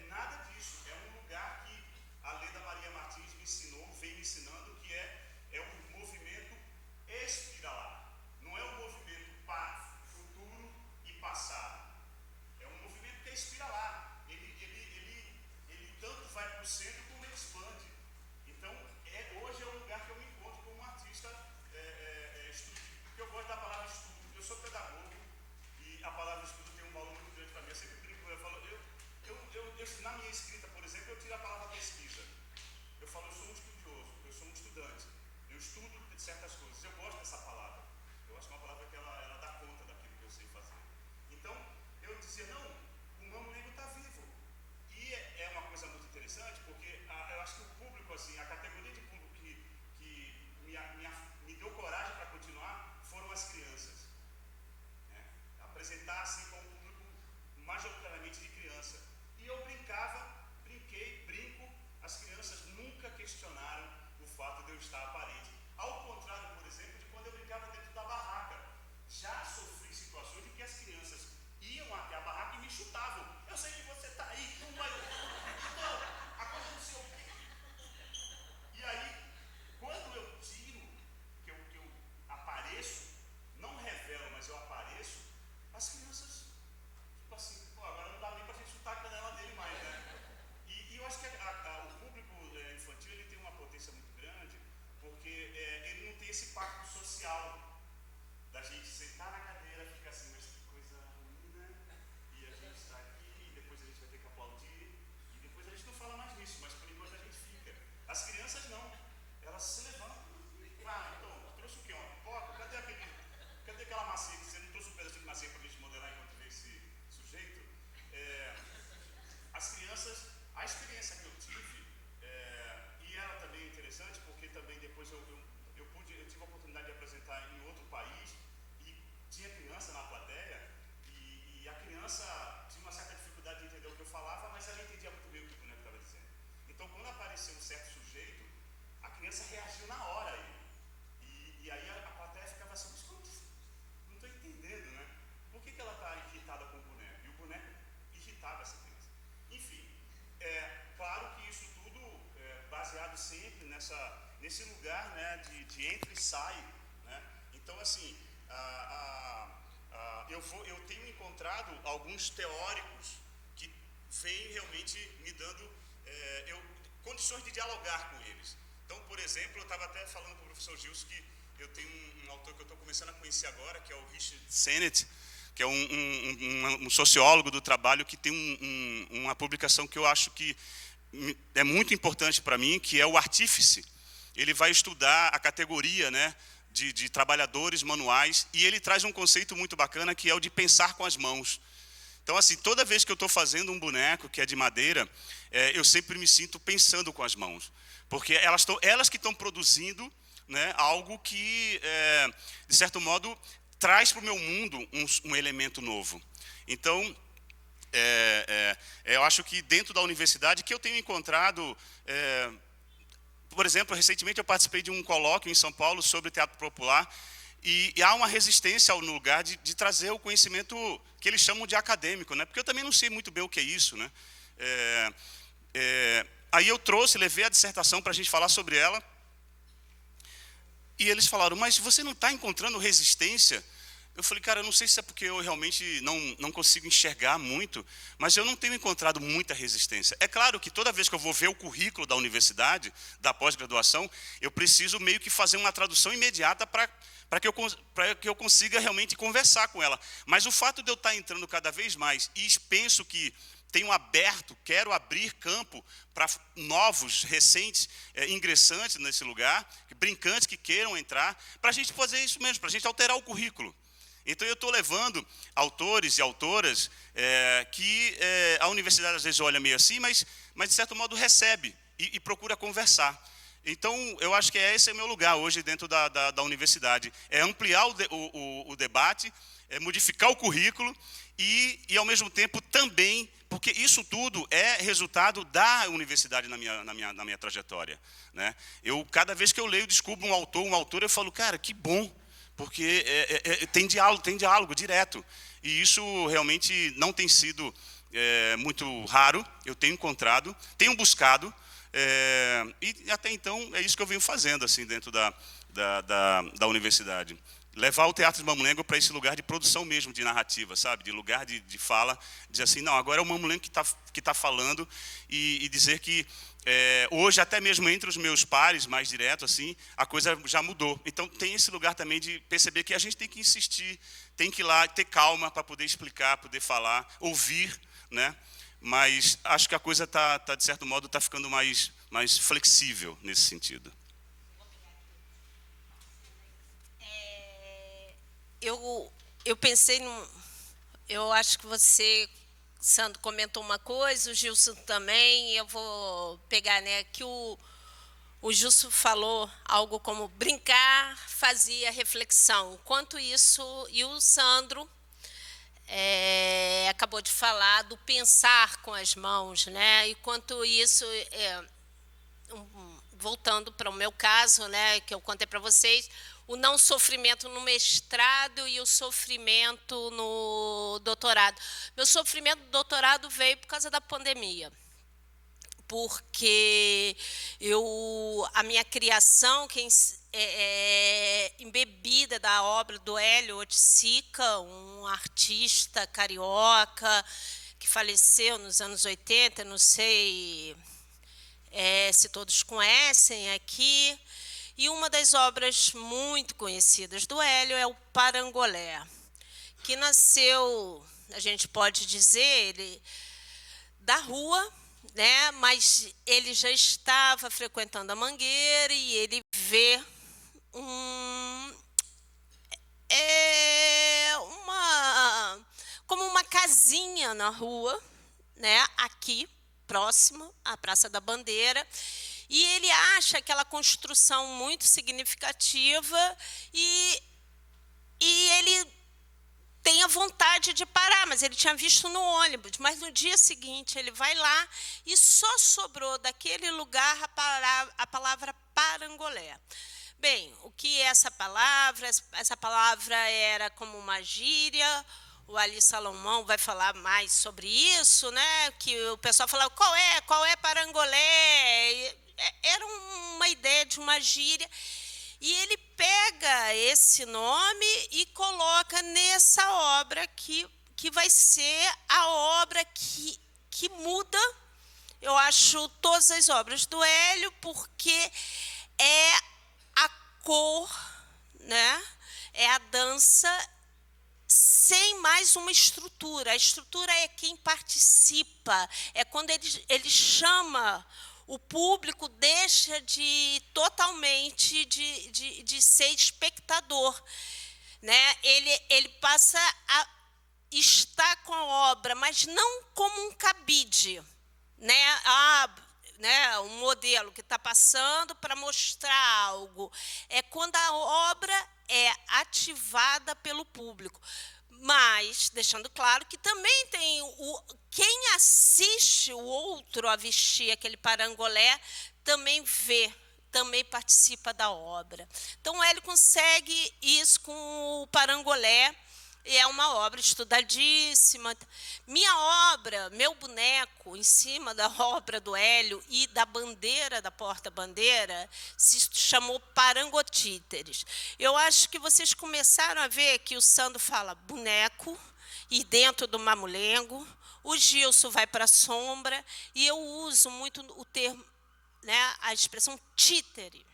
Nada disso. É um lugar que a Leda Maria Martins me ensinou, vem me ensinando, que é um movimento espiralar. Não é um movimento para futuro e passado. É um movimento que é espiralar. Ele tanto vai para o centro como ele expande. Então, hoje é um lugar que eu me encontro como um artista estudioso. Porque eu gosto da palavra estudo. Eu sou pedagogo e a palavra estudo tem um valor muito grande para mim. Eu sempre brinco, eu falo, na minha escrita, por exemplo, eu tiro a palavra pesquisa. Eu falo, eu sou um estudioso, eu sou um estudante. Eu estudo certas coisas. Eu gosto dessa palavra. Eu acho que é uma palavra que ela dá conta daquilo que eu sei fazer. Então, eu dizia, não, o mamulengo está vivo. E é uma coisa muito interessante, porque eu acho que o público, assim, a categoria de público que me deu coragem para continuar foram as crianças. Né? Apresentar assim com um público majoritariamente de criança. E eu brinco, as crianças nunca questionaram o fato de eu estar aparente. Ao contrário, por exemplo, de quando eu brincava dentro da barraca. Já sofri situações em que as crianças iam até a barraca e me chutavam. Eu sei que você está aí, não vai. Aconteceu o quê? E aí, quando eu tiro, que eu apareço, não revelo, mas eu apareço, as crianças, tipo assim, pô, agora não dá nem pra gente chutar a canela dele mais, né? E eu acho que o público infantil ele tem uma potência muito grande, porque ele não tem esse pacto social da gente sentar na cadeira, ficar assim, mas que coisa ruim, né? E a gente está aqui, e depois a gente vai ter que aplaudir, e depois a gente não fala mais nisso, mas por enquanto a gente fica. As crianças não, elas se levantam. Então, trouxe o quê? Uma pipoca? Cadê aquela massinha que você não trouxe um pedacinho de massinha para a gente modelar enquanto vê esse sujeito? As crianças, a experiência que eu tive, e ela também é interessante, porque também depois eu tive a oportunidade de apresentar em outro país, e tinha criança na plateia, e a criança tinha uma certa dificuldade de entender o que eu falava, mas ela entendia muito bem o que o boneco estava dizendo. Então, quando apareceu um certo sujeito, a criança reagiu na hora a ele. E aí a plateia ficava assim, mas como? Não estou entendendo, né? Por que ela está irritada com o boneco? E o boneco irritava essa criança. Enfim, claro que isso tudo é baseado sempre nesse lugar, né, de entra e sai, né? Então, assim, eu tenho encontrado alguns teóricos que vêm realmente me dando condições de dialogar com eles. Então, Então, por exemplo, eu estava até falando com o professor Gilson que eu tenho um autor que eu estou começando a conhecer agora, que é o Richard Sennett, que é um sociólogo do trabalho, que tem uma publicação que eu acho que é muito importante para mim, que é o Artífice. Ele vai estudar a categoria, né, de trabalhadores manuais, e ele traz um conceito muito bacana, que é o de pensar com as mãos. Então, assim, toda vez que eu estou fazendo um boneco que é de madeira, eu sempre me sinto pensando com as mãos, porque elas que estão produzindo, né, algo que, de certo modo, traz para o meu mundo um elemento novo. Então, eu acho que dentro da universidade, que eu tenho encontrado... por exemplo, recentemente eu participei de um colóquio em São Paulo sobre teatro popular, e há uma resistência no lugar de trazer o conhecimento que eles chamam de acadêmico, né? Porque eu também não sei muito bem o que é isso, né? Aí eu levei a dissertação para a gente falar sobre ela, e eles falaram, mas você não está encontrando resistência? Eu falei, cara, eu não sei se é porque eu realmente não consigo enxergar muito, mas eu não tenho encontrado muita resistência. É claro que toda vez que eu vou ver o currículo da universidade, da pós-graduação, eu preciso meio que fazer uma tradução imediata para que eu consiga realmente conversar com ela. Mas o fato de eu estar entrando cada vez mais, e penso que quero abrir campo para novos, recentes, ingressantes nesse lugar, brincantes que queiram entrar, para a gente fazer isso mesmo, para a gente alterar o currículo. Então, eu estou levando autores e autoras que a universidade, às vezes, olha meio assim, mas de certo modo, recebe e procura conversar. Então, eu acho que esse é o meu lugar hoje dentro da universidade. É ampliar o debate, modificar o currículo e, ao mesmo tempo, também... Porque isso tudo é resultado da universidade na minha trajetória, né? Cada vez que eu leio, descubro um autor, uma autora, eu falo, cara, que bom, porque tem diálogo direto. E isso realmente não tem sido muito raro, eu tenho encontrado, tenho buscado, e até então é isso que eu venho fazendo assim, dentro da universidade. Levar o Teatro de Mamulengo para esse lugar de produção mesmo, de narrativa, sabe? De lugar de fala, dizer assim, não, agora é o Mamulengo que tá falando, e dizer que hoje, até mesmo entre os meus pares, mais direto, assim, a coisa já mudou. Então, tem esse lugar também de perceber que a gente tem que insistir, tem que ir lá, ter calma para poder explicar, poder falar, ouvir, né? Mas acho que a coisa de certo modo, está ficando mais flexível nesse sentido. Eu pensei eu acho que você, Sandro, comentou uma coisa, o Gilson também, eu vou pegar, né, que o Gilson falou algo como brincar fazia reflexão. Quanto isso, e o Sandro acabou de falar do pensar com as mãos, né? E quanto isso, voltando para o meu caso, né, que eu contei para vocês, o não sofrimento no mestrado e o sofrimento no doutorado. Meu sofrimento no doutorado veio por causa da pandemia, porque a minha criação, que é embebida da obra do Hélio Oiticica, um artista carioca que faleceu nos anos 80, não sei se todos conhecem aqui. E uma das obras muito conhecidas do Hélio é o Parangolé, que nasceu, a gente pode dizer, da rua, né? Mas ele já estava frequentando a Mangueira e ele vê como uma casinha na rua, né? Aqui, próximo à Praça da Bandeira. E ele acha aquela construção muito significativa e ele tem a vontade de parar, mas ele tinha visto no ônibus. Mas no dia seguinte ele vai lá e só sobrou daquele lugar a palavra Parangolé. Bem, o que é essa palavra? Essa palavra era como uma gíria. O Ali Salomão vai falar mais sobre isso, né? Que o pessoal falava, qual é Parangolé? Era uma ideia de uma gíria, e ele pega esse nome e coloca nessa obra que vai ser a obra que muda, eu acho, todas as obras do Hélio, porque é a cor, né? É a dança sem mais uma estrutura. A estrutura é quem participa, é quando ele chama o público, deixa de totalmente de ser espectador, né? Ele passa a estar com a obra, mas não como um cabide, né? Né, um modelo que está passando para mostrar algo. É quando a obra é ativada pelo público. Mas, deixando claro que também tem quem assiste o outro a vestir aquele parangolé, também vê, também participa da obra. Então, o Hélio consegue isso com o parangolé, e é uma obra estudadíssima. Minha obra, meu boneco, em cima da obra do Hélio e da bandeira, da porta-bandeira, se chamou Parangotíteres. Eu acho que vocês começaram a ver que o Sandro fala boneco, e dentro do mamulengo, o Gilson vai para a sombra, e eu uso muito o termo, né, a expressão títere.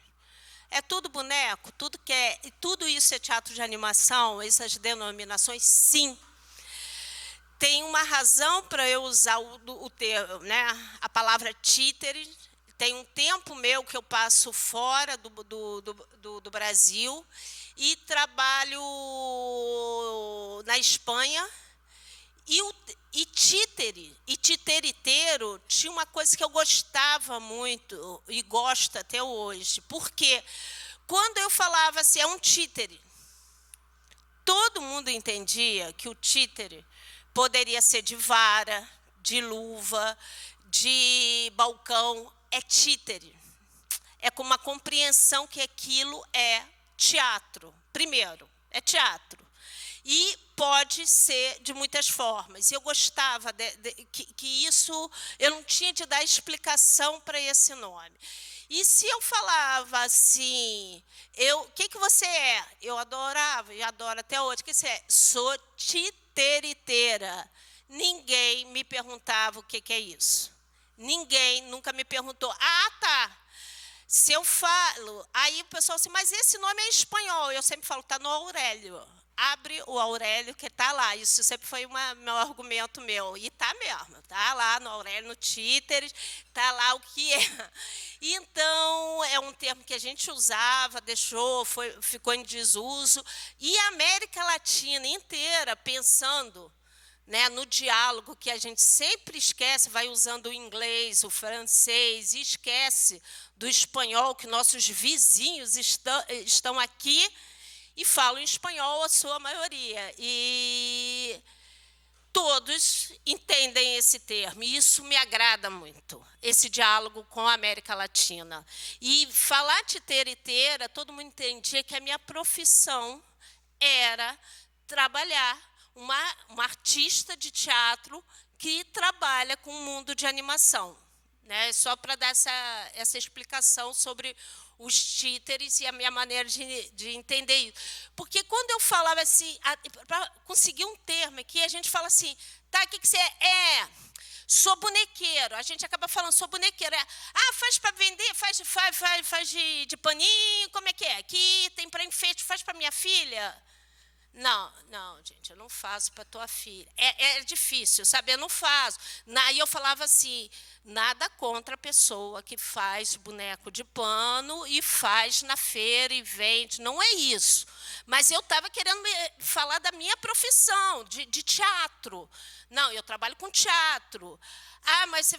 É tudo boneco, tudo isso é teatro de animação, essas denominações, sim. Tem uma razão para eu usar o termo, né, a palavra títere. Tem um tempo meu que eu passo fora do Brasil e trabalho na Espanha. E títere e titeriteiro tinha uma coisa que eu gostava muito e gosto até hoje. Porque quando eu falava assim, é um títere, todo mundo entendia que o títere poderia ser de vara, de luva, de balcão. É títere. É com uma compreensão que aquilo é teatro. Primeiro, é teatro. E pode ser de muitas formas. Eu gostava que isso, eu não tinha de dar explicação para esse nome. E se eu falava assim, o que você é? Eu adorava, e adoro até hoje. O que você é? Sou titeriteira. Ninguém me perguntava o que é isso. Ninguém nunca me perguntou. Ah, tá. Se eu falo, aí o pessoal assim, mas esse nome é espanhol. Eu sempre falo, está no Aurélio. Abre o Aurélio, que está lá. Isso sempre foi meu argumento meu. E está mesmo. Está lá no Aurélio, no títeres, está lá o que é. Então, é um termo que a gente usava, ficou em desuso. E a América Latina inteira pensando, né, no diálogo, que a gente sempre esquece, vai usando o inglês, o francês, e esquece do espanhol, que nossos vizinhos estão aqui e falam espanhol, a sua maioria. E todos entendem esse termo, e isso me agrada muito, esse diálogo com a América Latina. E falar titeriteira, todo mundo entendia que a minha profissão era trabalhar, uma artista de teatro que trabalha com o mundo de animação. Né? Só para dar essa explicação sobre os títeres e a minha maneira de entender isso. Porque quando eu falava assim, para conseguir um termo aqui, a gente fala assim, tá, o que você é? Sou bonequeiro. A gente acaba falando, sou bonequeiro. Faz para vender? Faz de paninho? Como é que é? Aqui tem para enfeite, faz para minha filha? Não, gente, eu não faço para tua filha. É difícil, sabe? Eu não faço. Aí eu falava assim, nada contra a pessoa que faz boneco de pano e faz na feira e vende. Não é isso. Mas eu estava querendo falar da minha profissão, de teatro. Não, eu trabalho com teatro. Mas você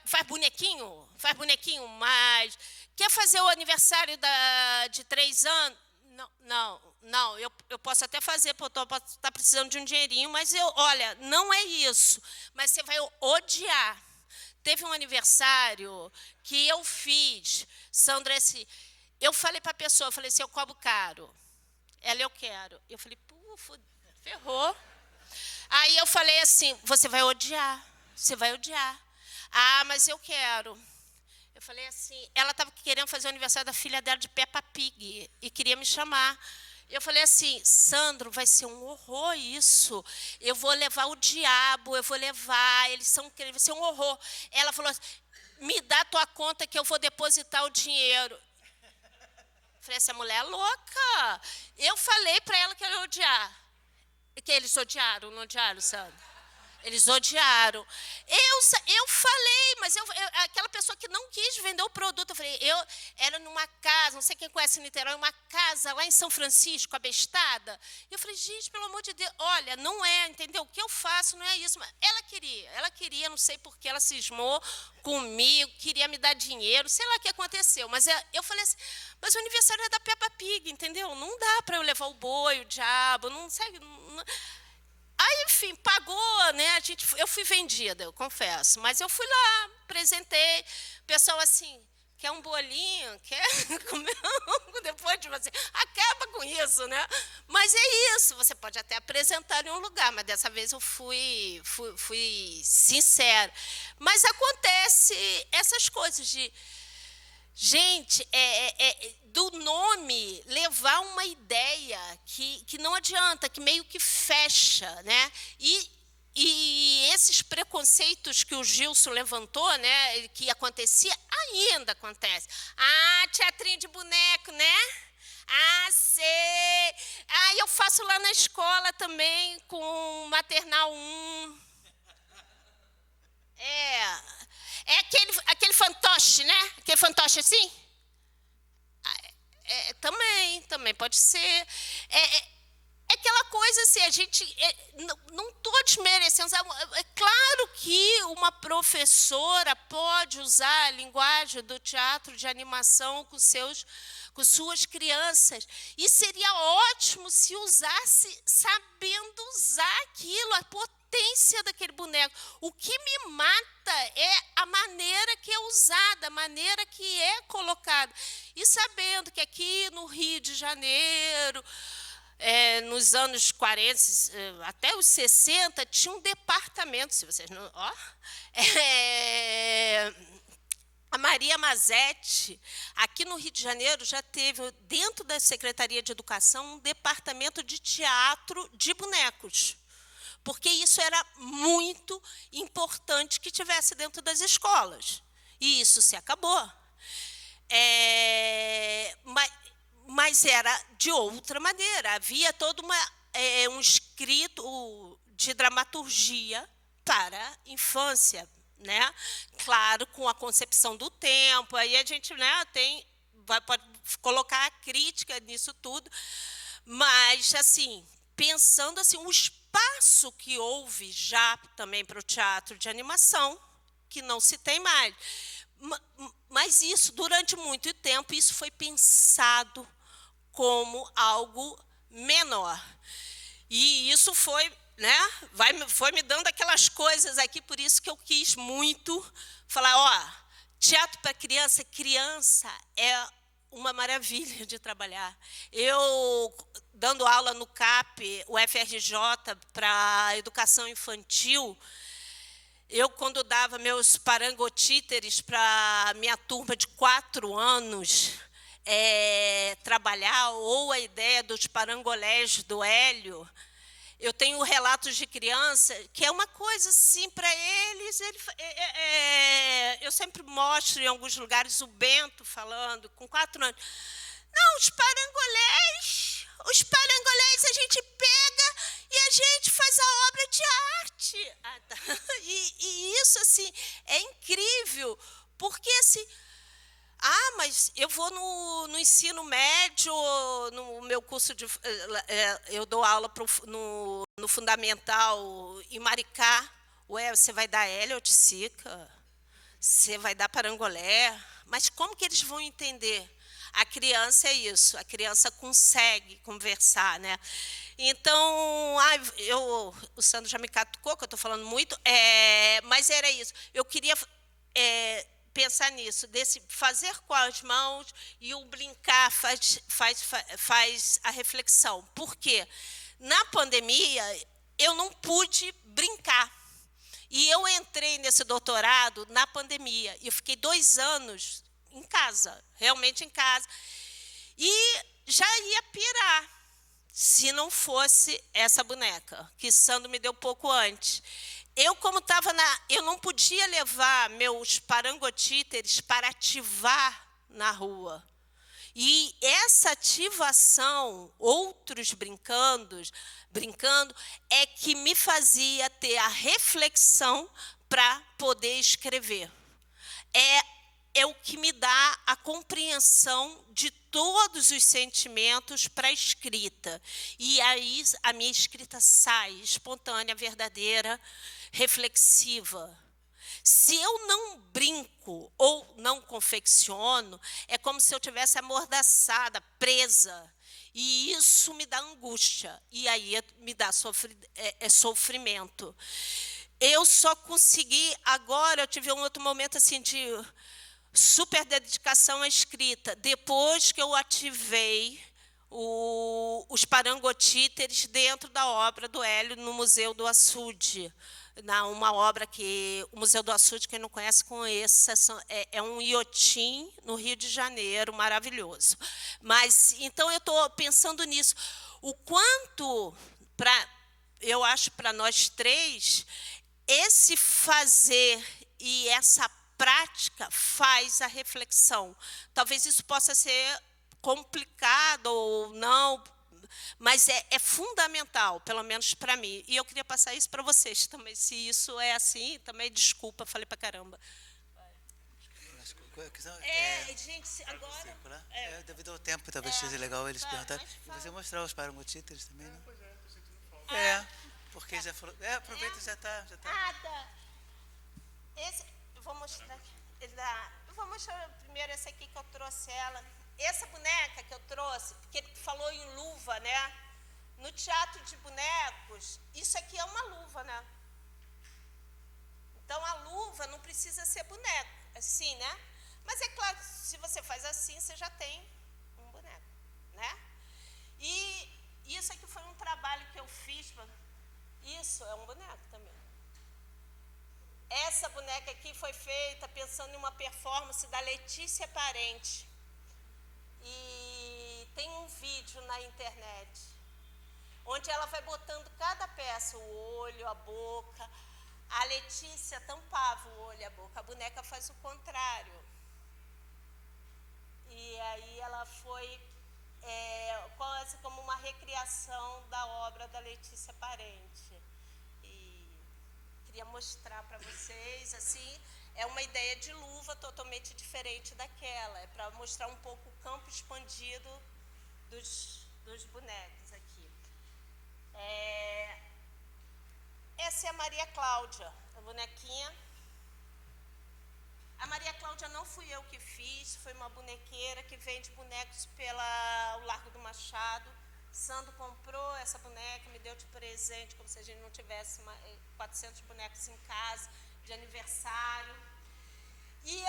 faz bonequinho? Faz bonequinho, mas... Quer fazer o aniversário de 3 anos? Não, eu posso até fazer, porque eu posso estar precisando de um dinheirinho, mas olha, não é isso. Mas você vai odiar. Teve um aniversário que eu fiz, Sandra, eu falei para a pessoa, eu falei assim, eu cobro caro. Ela, eu quero. Eu falei, ferrou. Aí eu falei assim, você vai odiar. Mas eu quero. Eu falei assim, ela estava querendo fazer o aniversário da filha dela de Peppa Pig e queria me chamar. Eu falei assim, Sandro, vai ser um horror isso. Eu vou levar o diabo, vai ser um horror. Ela falou assim, me dá tua conta que eu vou depositar o dinheiro. falei, essa mulher é louca. Eu falei para ela que ela ia odiar. Que eles odiaram, não odiaram, Sandra? Eles odiaram. Eu falei, mas aquela pessoa que não quis vender o produto, eu falei, eu era numa casa, não sei quem conhece Niterói, uma casa lá em São Francisco, abestada. E eu falei, gente, pelo amor de Deus, olha, não é, entendeu? O que eu faço não é isso. Mas ela queria, não sei por que ela cismou comigo, queria me dar dinheiro, sei lá o que aconteceu. Mas eu falei assim, mas o aniversário é da Peppa Pig, entendeu? Não dá para eu levar o boi, o diabo, não sei. Aí, enfim, pagou, né? Eu fui vendida, eu confesso. Mas eu fui lá, apresentei. O pessoal assim, quer um bolinho? Quer comer algo? Depois, tipo assim, acaba com isso, né? Mas é isso, você pode até apresentar em um lugar, mas dessa vez eu fui sincera. Mas acontece essas coisas de... Gente, do nome levar uma ideia que não adianta, que meio que fecha, né? E esses preconceitos que o Gilson levantou, né, que acontecia, ainda acontece. Ah, teatrinho de boneco, né? Ah, sei. Ah, eu faço lá na escola também com maternal 1. É aquele fantoche, né? Aquele fantoche assim? Também pode ser. É aquela coisa assim, a gente... não estou desmerecendo. É claro que uma professora pode usar a linguagem do teatro de animação com suas crianças. E seria ótimo se usasse sabendo usar aquilo, a potência daquele boneco. O que me mata é a maneira que é usada, a maneira que é colocada. E sabendo que aqui no Rio de Janeiro, nos anos 40, até os 60, tinha um departamento, se vocês não... A Maria Mazetti, aqui no Rio de Janeiro, já teve, dentro da Secretaria de Educação, um departamento de teatro de bonecos. Porque isso era muito importante que tivesse dentro das escolas. E isso se acabou. Mas era de outra maneira. Havia todo um escrito de dramaturgia para a infância, né? Claro, com a concepção do tempo. Aí a gente, né, pode colocar a crítica nisso tudo. Mas, assim, pensando assim, o espaço que houve já também para o teatro de animação, que não se tem mais. Mas isso, durante muito tempo, isso foi pensado como algo menor. E isso foi, né, foi me dando aquelas coisas aqui, por isso que eu quis muito falar, teatro para criança é uma maravilha de trabalhar. Eu, dando aula no CAP, o FRJ, para educação infantil, quando dava meus parangotíteres para minha turma de 4 anos trabalhar, ou a ideia dos parangolés do Hélio, eu tenho relatos de criança, que é uma coisa assim, para eles, eu sempre mostro em alguns lugares o Bento falando, com 4 anos. Não, os parangolés a gente pega e a gente faz a obra de arte. E isso, assim, é incrível, porque, assim, mas eu vou no ensino médio, no meu curso de... eu dou aula no fundamental em Maricá. Ué, você vai dar Helioticica? Você vai dar parangolé? Mas como que eles vão entender? A criança é isso, a criança consegue conversar, né? Então, o Sandro já me catucou, que eu estou falando muito, mas era isso. Eu queria pensar nisso, desse fazer com as mãos, e o brincar faz a reflexão. Por quê? Na pandemia, eu não pude brincar. E eu entrei nesse doutorado na pandemia. E eu fiquei 2 anos em casa, realmente em casa. E já ia pirar, se não fosse essa boneca, que Sandro me deu pouco antes. Como estava eu não podia levar meus parangotíteres para ativar na rua. E essa ativação, outros brincando, é que me fazia ter a reflexão para poder escrever. É o que me dá a compreensão de todos os sentimentos para a escrita. E aí a minha escrita sai espontânea, verdadeira, reflexiva. Se eu não brinco ou não confecciono, é como se eu tivesse amordaçada, presa. E isso me dá angústia. E aí me dá sofrimento. Eu só consegui, agora eu tive um outro momento assim de super dedicação à escrita, depois que eu ativei os parangotíteres dentro da obra do Hélio no Museu do Açude. Uma obra que o Museu do Açude, quem não conhece, conheça, é um iotim no Rio de Janeiro, maravilhoso. Mas então eu estou pensando nisso. O quanto, eu acho, para nós três, esse fazer e essa prática faz a reflexão. Talvez isso possa ser complicado ou não, mas é fundamental, pelo menos para mim. E eu queria passar isso para vocês também. Se isso é assim, também desculpa, falei para caramba. Gente, agora... Devido ao tempo, talvez seja legal eles perguntarem. E você mostrar os parangotíteres também, né? Porque já falou... aproveita e já está. Tá. Eu vou mostrar aqui. Eu vou mostrar primeiro esse aqui que eu trouxe ela. Essa boneca que eu trouxe, porque ele falou em luva, né? No teatro de bonecos, isso aqui é uma luva, né? Então, a luva não precisa ser boneco, assim, né? Mas é claro, se você faz assim, você já tem um boneco, né? E isso aqui foi um trabalho que eu fiz. Isso é um boneco também. Essa boneca aqui foi feita pensando em uma performance da Letícia Parente. E tem um vídeo na internet, onde ela vai botando cada peça, o olho, a boca. A Letícia tampava o olho e a boca, a boneca faz o contrário. E aí ela foi quase como uma recriação da obra da Letícia Parente. Queria mostrar para vocês, assim, é uma ideia de luva totalmente diferente daquela. É para mostrar um pouco o campo expandido dos bonecos aqui. Essa é a Maria Cláudia, a bonequinha. A Maria Cláudia não fui eu que fiz, foi uma bonequeira que vende bonecos pelo Largo do Machado. Sandro comprou essa boneca, me deu de presente, como se a gente não tivesse 400 bonecos em casa, de aniversário. E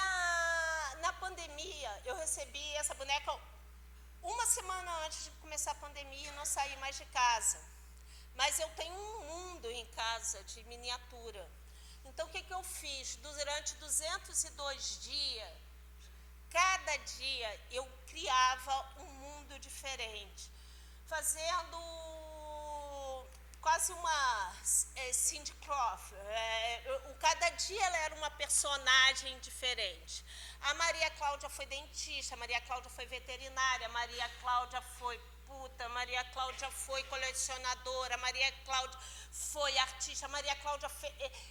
na pandemia, eu recebi essa boneca uma semana antes de começar a pandemia e não saí mais de casa. Mas eu tenho um mundo em casa de miniatura. Então, o que eu fiz? Durante 202 dias, cada dia eu criava um mundo diferente, fazendo quase uma Cindy Crawford. Cada dia ela era uma personagem diferente. A Maria Cláudia foi dentista, a Maria Cláudia foi veterinária, a Maria Cláudia foi puta, a Maria Cláudia foi colecionadora, a Maria Cláudia foi artista, a Maria Cláudia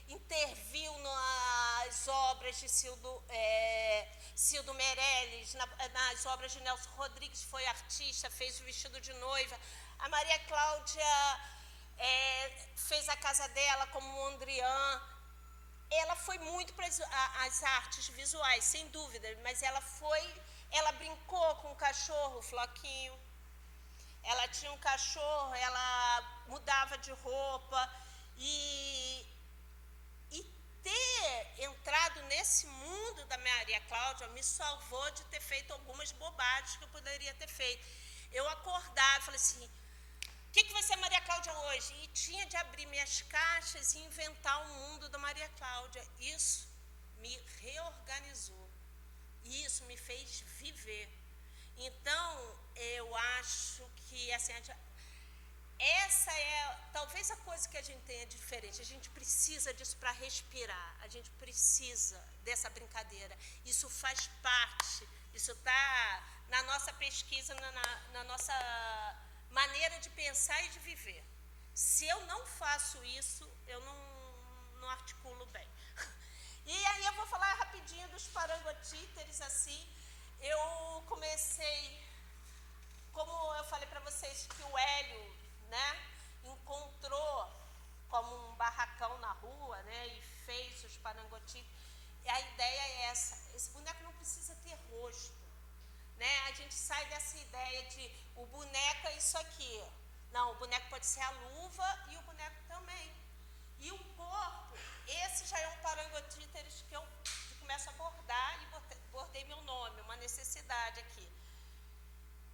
interviu nas obras de Cildo Meirelles, nas obras de Nelson Rodrigues, foi artista, fez o vestido de noiva. A Maria Cláudia fez a casa dela como Mondrian. Ela foi muito para as artes visuais, sem dúvida, mas ela brincou com o cachorro, o Floquinho. Ela tinha um cachorro, ela mudava de roupa. E ter entrado nesse mundo da Maria Cláudia me salvou de ter feito algumas bobagens que eu poderia ter feito. Eu acordava e falei assim, o que vai ser a Maria Cláudia hoje? E tinha de abrir minhas caixas e inventar o mundo da Maria Cláudia. Isso me reorganizou. Isso me fez viver. Então, eu acho que assim, essa é talvez a coisa que a gente tenha diferente. A gente precisa disso para respirar. A gente precisa dessa brincadeira. Isso faz parte Isso está na nossa pesquisa, na nossa maneira de pensar e de viver. Se eu não faço isso, eu não articulo bem. E aí eu vou falar rapidinho dos parangotíteres, assim. Eu comecei, como eu falei para vocês, que o Hélio, né, encontrou como um barracão na rua, né, e fez os parangotíteres. E a ideia é essa, esse boneco não precisa ter rosto, né? A gente sai dessa ideia de o boneco é isso aqui. Não, o boneco pode ser a luva e o boneco também. E o corpo, esse já é um parangotíteres que eu começo a bordar e bordei meu nome, uma necessidade aqui.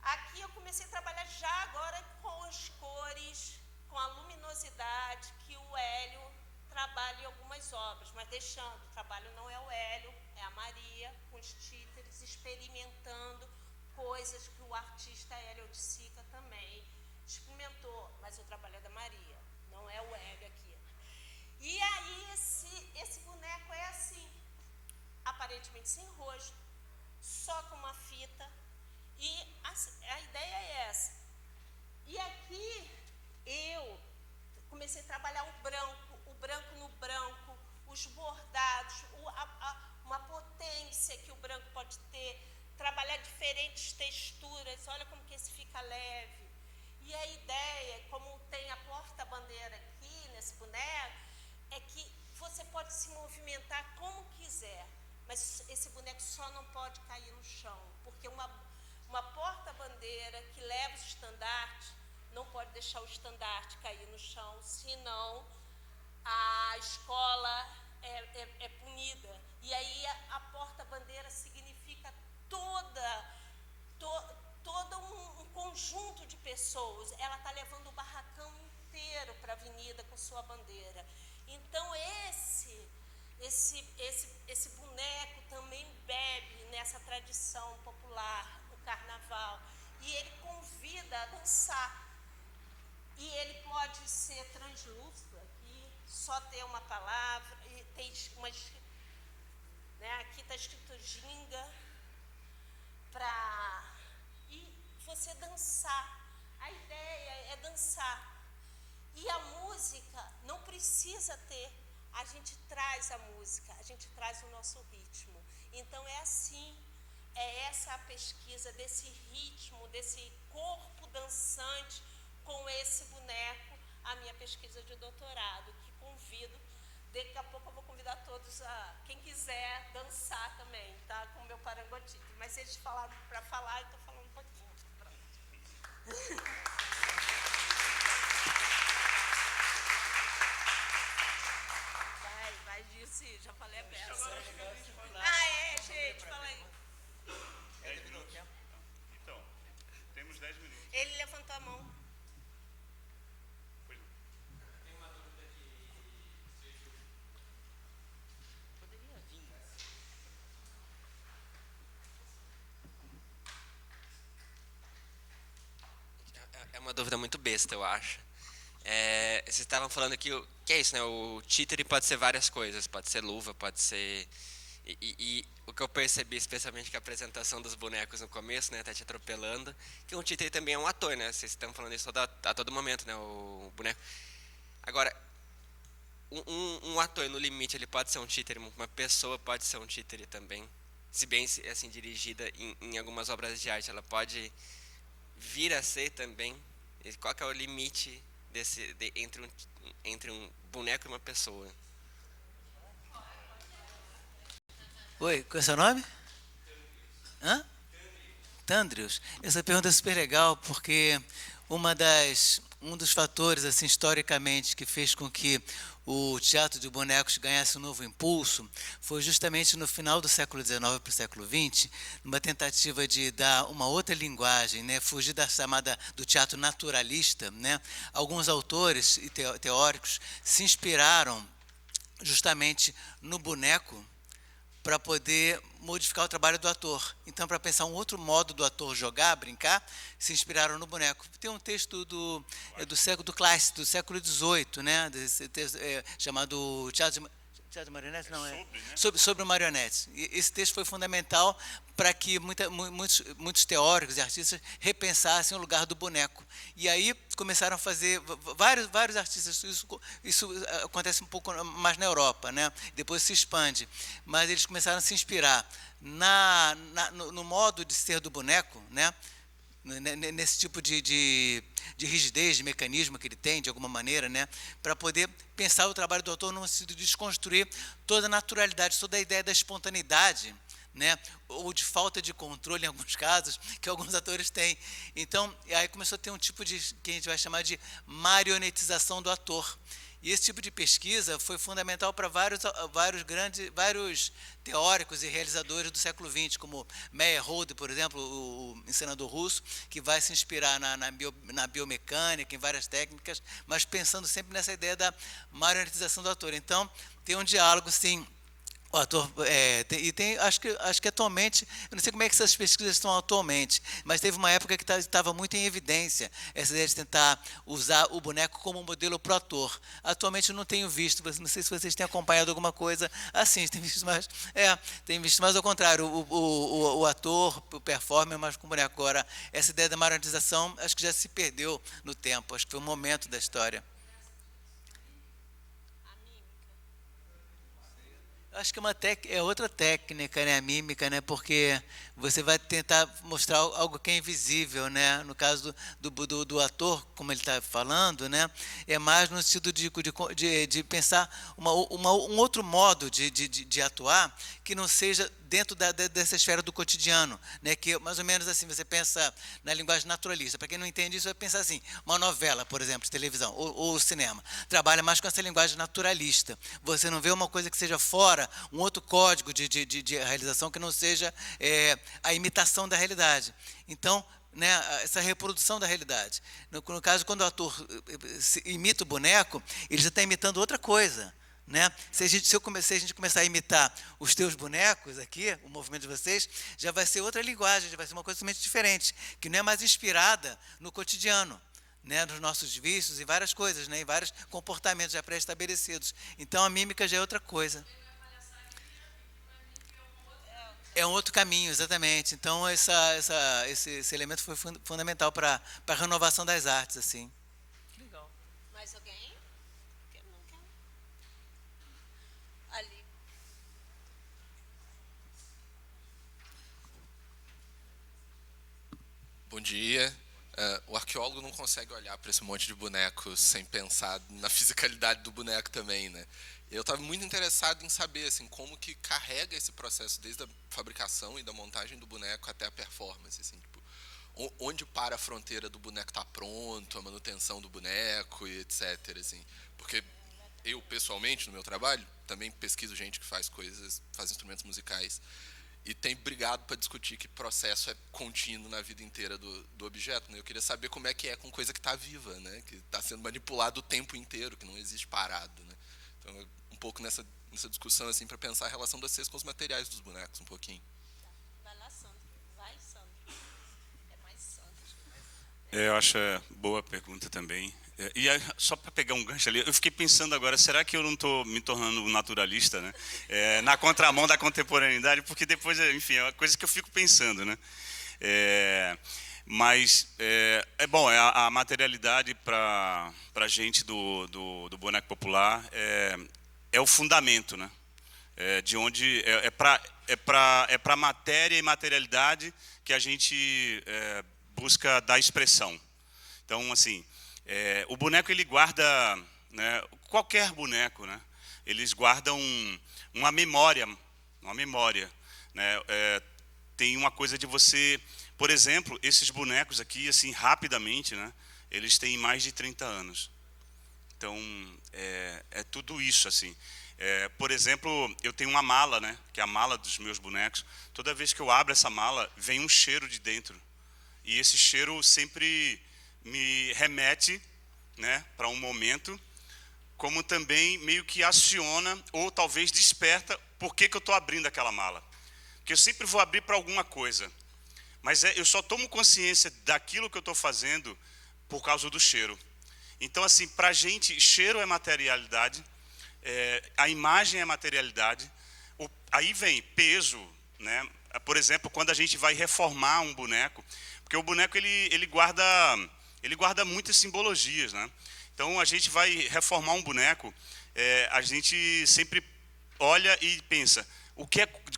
Aqui eu comecei a trabalhar já agora com as cores, com a luminosidade que o Hélio trabalha em algumas obras, mas deixando, o trabalho não é o Hélio, é a Maria, com os títeres, experimentando coisas que o artista Hélio de Sica também experimentou, mas o trabalho é da Maria, não é o Hélio aqui. E aí esse boneco é assim, aparentemente sem rosto, só com uma fita, e a ideia é essa. E aqui eu comecei a trabalhar o branco no branco, os bordados, uma potência que o branco pode ter, trabalhar diferentes texturas, olha como que esse fica leve. E a ideia, como tem a porta-bandeira aqui nesse boneco, é que você pode se movimentar como quiser, mas esse boneco só não pode cair no chão, porque uma porta-bandeira que leva o estandarte não pode deixar o estandarte cair no chão, senão a escola é punida. E aí a porta-bandeira significa todo um conjunto de pessoas. Ela está levando o barracão inteiro para a avenida com sua bandeira. Então esse boneco também bebe nessa tradição popular, o carnaval. E ele convida a dançar. E ele pode ser translúcido aqui, só ter uma palavra, e tem umas, né, aqui está escrito ginga, e você dançar. A ideia é dançar. E a música não precisa ter, a gente traz a música, a gente traz o nosso ritmo. Então é assim, é essa a pesquisa desse ritmo, desse corpo dançante, com esse boneco, a minha pesquisa de doutorado, que convido, daqui a pouco eu vou convidar todos quem quiser dançar também, tá? Com o meu parangotítere. Mas eles falaram para falar, eu estou falando um pouquinho. Pronto. Vai, Dirce, já falei a peça. Gente, fala aí. 10 minutos? Então, temos 10 minutos. Ele levantou a mão. É uma dúvida muito besta, eu acho. Vocês estavam falando que é isso, né? O títere pode ser várias coisas, pode ser luva, pode ser... E o que eu percebi, especialmente com a apresentação dos bonecos no começo, né? Tá te atropelando, que um títere também é um ator, né? Vocês estão falando isso a todo momento, né? O boneco. Agora, um ator, no limite, ele pode ser um títere, uma pessoa pode ser um títere também. Se bem assim, dirigida em algumas obras de arte, ela pode vir a ser também. Qual que é o limite entre um boneco e uma pessoa? Oi, qual é o seu nome? Hã? Tandrius. Essa pergunta é super legal, porque um dos fatores, assim, historicamente, que fez com que o teatro de bonecos ganhasse um novo impulso foi justamente no final do século XIX para o século XX, numa tentativa de dar uma outra linguagem, né, fugir da chamada do teatro naturalista, né. Alguns autores e teóricos se inspiraram justamente no boneco para poder modificar o trabalho do ator. Então, para pensar um outro modo do ator jogar, brincar, se inspiraram no boneco. Tem um texto do século XVIII, né, chamado Teatro Teatro de marionetes? Não, sobre, né? Sobre marionetes. E esse texto foi fundamental para que muitos teóricos e artistas repensassem o lugar do boneco. E aí começaram a fazer vários artistas. Isso acontece um pouco mais na Europa, né? Depois se expande. Mas eles começaram a se inspirar no modo de ser do boneco, né? Nesse tipo de rigidez, de mecanismo que ele tem, de alguma maneira, né, para poder pensar o trabalho do autor no sentido de desconstruir toda a naturalidade, toda a ideia da espontaneidade, né, ou de falta de controle, em alguns casos, que alguns atores têm. Então, aí começou a ter um tipo de, que a gente vai chamar de marionetização do ator. E esse tipo de pesquisa foi fundamental para vários teóricos e realizadores do século XX, como Meyerhold, por exemplo, o encenador russo, que vai se inspirar na biomecânica, em várias técnicas, mas pensando sempre nessa ideia da marionetização do ator. Então, tem um diálogo, sim. O ator, acho que atualmente, eu não sei como é que essas pesquisas estão atualmente, mas teve uma época que estava muito em evidência essa ideia de tentar usar o boneco como um modelo para o ator. Atualmente eu não tenho visto, não sei se vocês têm acompanhado alguma coisa assim, tem visto mais ao contrário, o ator, o performer, mas com o boneco. Agora, essa ideia da marionetização, acho que já se perdeu no tempo, acho que foi um momento da história. Acho que é outra técnica, né, a mímica, né, porque você vai tentar mostrar algo que é invisível, né, no caso do ator, como ele está falando, né, é mais no sentido de pensar um outro modo de atuar que não seja dentro dessa esfera do cotidiano, né, que mais ou menos assim, você pensa na linguagem naturalista. Para quem não entende isso, vai pensar assim, uma novela, por exemplo, de televisão, ou cinema, trabalha mais com essa linguagem naturalista. Você não vê uma coisa que seja fora, um outro código de realização que não seja a imitação da realidade. Então, né, essa reprodução da realidade. No caso, quando o ator imita o boneco, ele já está imitando outra coisa. Né? Se a gente começar a imitar os teus bonecos aqui, o movimento de vocês, já vai ser outra linguagem, já vai ser uma coisa totalmente diferente, que não é mais inspirada no cotidiano, né? Nos nossos vícios e várias coisas, né? Em vários comportamentos já pré-estabelecidos. Então a mímica já é outra coisa. É um outro caminho, exatamente. Então esse elemento foi fundamental para a renovação das artes, assim. Legal. Mais alguém? Ali. Bom dia. O arqueólogo não consegue olhar para esse monte de bonecos sem pensar na fisicalidade do boneco também, né? Eu estava muito interessado em saber assim, como que carrega esse processo desde a fabricação e da montagem do boneco até a performance, assim, tipo, onde para a fronteira do boneco estar pronto, a manutenção do boneco e etc. Assim, porque eu, pessoalmente, no meu trabalho, também pesquiso gente que faz instrumentos musicais, e tem brigado para discutir que processo é contínuo na vida inteira do objeto. Né? Eu queria saber como é que é com coisa que está viva, né? Que está sendo manipulada o tempo inteiro, que não existe parado. Né? Então, um pouco nessa discussão assim, para pensar a relação de vocês com os materiais dos bonecos, um pouquinho. Vai lá, Sandro. Vai, Sandro. É mais Sandro. Eu acho boa pergunta também. E só para pegar um gancho ali, eu fiquei pensando agora, será que eu não estou me tornando um naturalista, né? Na contramão da contemporaneidade, porque depois, enfim, é uma coisa que eu fico pensando, né? Mas é bom, a materialidade para a gente do boneco popular é o fundamento, né? De onde é para matéria e materialidade que a gente busca dar expressão. Então, assim, o boneco ele guarda, né, qualquer boneco, né, eles guardam uma memória, né, tem uma coisa de você, por exemplo, esses bonecos aqui, assim, rapidamente, né, eles têm mais de 30 anos. Então, é tudo isso, assim. Por exemplo, eu tenho uma mala, né, que é a mala dos meus bonecos. Toda vez que eu abro essa mala, vem um cheiro de dentro. E esse cheiro sempre me remete, né, para um momento, como também meio que aciona ou talvez desperta por que eu estou abrindo aquela mala. Porque eu sempre vou abrir para alguma coisa, mas eu só tomo consciência daquilo que eu estou fazendo por causa do cheiro. Então, assim, para a gente, cheiro é materialidade, A imagem é a materialidade. Aí vem peso, né? Por exemplo, quando a gente vai reformar um boneco, porque o boneco ele guarda muitas simbologias, né? Então, a gente vai reformar um boneco, a gente sempre olha e pensa,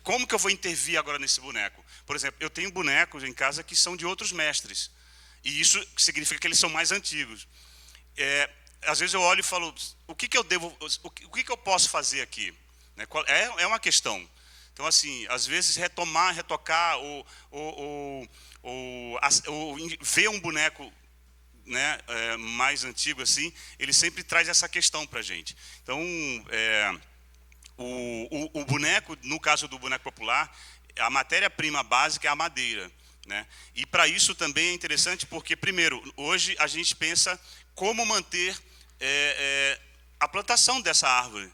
como que eu vou intervir agora nesse boneco? Por exemplo, eu tenho bonecos em casa que são de outros mestres, e isso significa que eles são mais antigos. Às vezes eu olho e falo, o que eu posso fazer aqui? É uma questão. Então, assim, às vezes retocar, ou ver um boneco, né, mais antigo assim, ele sempre traz essa questão para a gente. Então, o boneco, no caso do boneco popular, a matéria-prima básica é a madeira, né? E para isso também é interessante porque, primeiro, hoje a gente pensa como manter a plantação dessa árvore,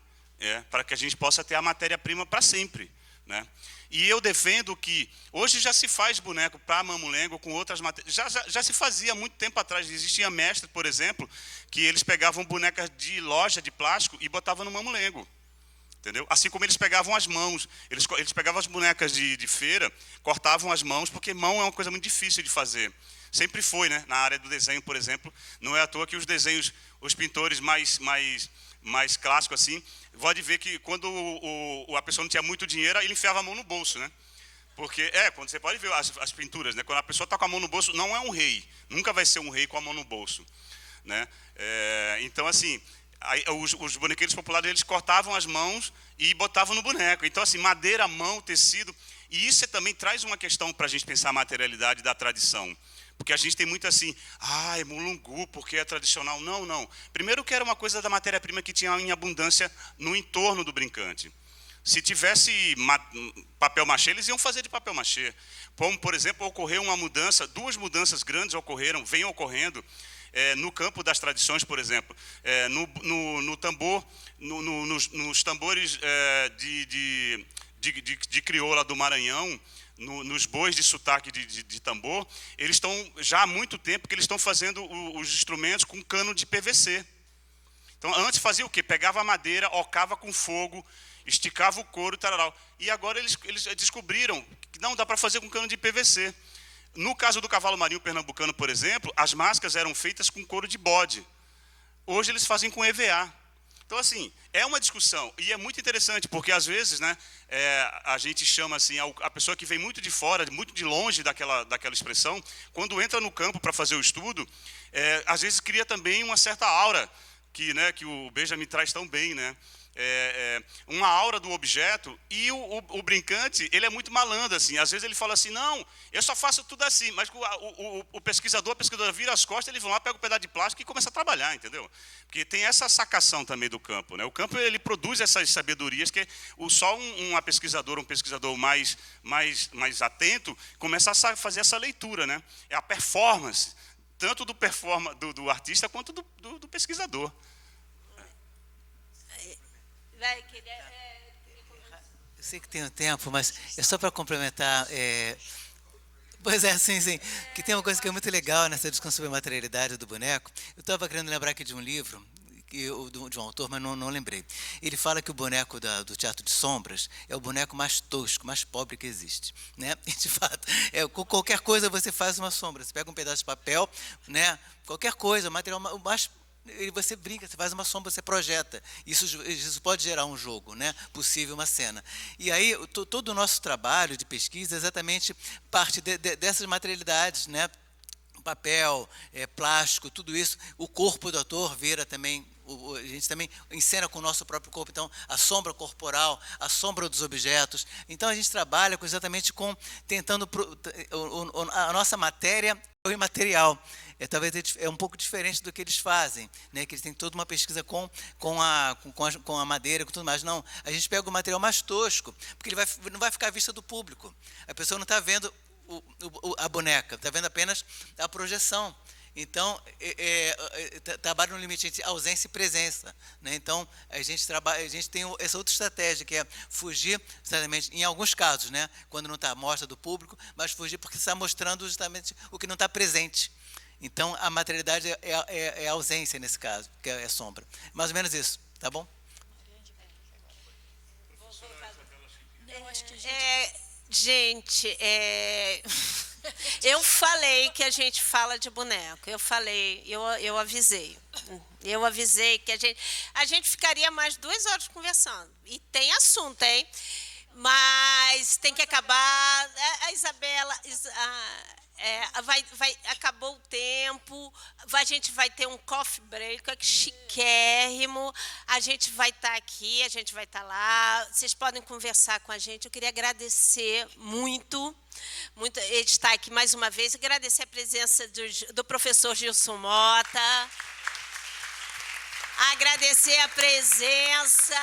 para que a gente possa ter a matéria-prima para sempre, né? E eu defendo que hoje já se faz boneco para mamulengo com outras matérias. Já se fazia há muito tempo atrás. Existia mestre, por exemplo, que eles pegavam bonecas de loja de plástico e botavam no mamulengo. Entendeu? Assim como eles pegavam as mãos. Eles pegavam as bonecas de feira, cortavam as mãos, porque mão é uma coisa muito difícil de fazer. Sempre foi, né? Na área do desenho, por exemplo. Não é à toa que os desenhos, os pintores mais clássicos assim, pode ver que quando a pessoa não tinha muito dinheiro, ele enfiava a mão no bolso, né? Porque, quando você pode ver as pinturas, né? Quando a pessoa está com a mão no bolso, não é um rei. Nunca vai ser um rei com a mão no bolso, né? Então, assim, os bonequeiros populares, eles cortavam as mãos e botavam no boneco. Então, assim, madeira, mão, tecido. E isso também traz uma questão para a gente pensar a materialidade da tradição. Porque a gente tem muito assim, é mulungu, porque é tradicional. Não, não. Primeiro que era uma coisa da matéria-prima que tinha em abundância no entorno do brincante. Se tivesse papel machê, eles iam fazer de papel machê. Como, por exemplo, ocorreu uma mudança, 2 mudanças grandes vêm ocorrendo no campo das tradições, por exemplo. No tambor, nos tambores de crioula do Maranhão, nos bois de sotaque de tambor, eles estão já há muito tempo que eles estão fazendo os instrumentos com cano de PVC. Então, antes fazia o quê? Pegava a madeira, ocava com fogo, esticava o couro, tararau. E agora eles descobriram que não dá para fazer com cano de PVC. No caso do cavalo marinho pernambucano, por exemplo, as máscaras eram feitas com couro de bode. Hoje eles fazem com EVA. Então, assim, é uma discussão, e é muito interessante, porque às vezes, né, a gente chama assim, a pessoa que vem muito de fora, muito de longe daquela expressão, quando entra no campo para fazer o estudo, às vezes cria também uma certa aura, que o Benjamin traz tão bem, né? Uma aura do objeto, e o brincante, ele é muito malandro, assim. Às vezes ele fala assim, não, eu só faço tudo assim, mas a pesquisadora vira as costas, eles vão lá, pega um pedaço de plástico e começa a trabalhar, entendeu? Porque tem essa sacação também do campo, né? O campo, ele produz essas sabedorias que só um pesquisador mais atento começa a fazer essa leitura, né? É a performance, tanto do artista quanto do pesquisador. Eu sei que tenho tempo, mas é só para complementar. Pois é, sim. Que tem uma coisa que é muito legal nessa discussão sobre a materialidade do boneco. Eu estava querendo lembrar aqui de um livro, de um autor, mas não lembrei. Ele fala que o boneco do Teatro de Sombras é o boneco mais tosco, mais pobre que existe, né? E, de fato, com qualquer coisa você faz uma sombra. Você pega um pedaço de papel, né? Qualquer coisa, material mais... Você brinca, você faz uma sombra, você projeta. Isso pode gerar um jogo, né? Possível, uma cena. E aí, todo o nosso trabalho de pesquisa é exatamente parte dessas materialidades, né? Papel, plástico, tudo isso. O corpo do ator vira também... A gente também encena com o nosso próprio corpo, então, a sombra corporal, a sombra dos objetos. Então, a gente trabalha exatamente tentando... A nossa matéria é o imaterial. Talvez é um pouco diferente do que eles fazem, né? Que eles têm toda uma pesquisa com a madeira, com tudo mais. Não, a gente pega o material mais tosco, porque ele não vai ficar à vista do público. A pessoa não está vendo a boneca, está vendo apenas a projeção. Então, trabalha no limite entre ausência e presença, né? Então, a gente tem essa outra estratégia, que é fugir, exatamente, em alguns casos, né? Quando não está à mostra do público, mas fugir porque está mostrando justamente o que não está presente. Então, a materialidade é a ausência nesse caso, que é sombra. Mais ou menos isso, tá bom? Eu acho que a gente... Eu falei que a gente fala de boneco. Eu falei, eu avisei. Eu avisei que a gente ficaria mais 2 horas conversando. E tem assunto, hein? Mas tem que acabar. A Isabela... acabou o tempo, a gente vai ter um coffee break chiquérrimo, a gente vai estar aqui, a gente vai estar lá, vocês podem conversar com a gente. Eu queria agradecer muito estar aqui mais uma vez, agradecer a presença do professor Gilson Mota, agradecer a presença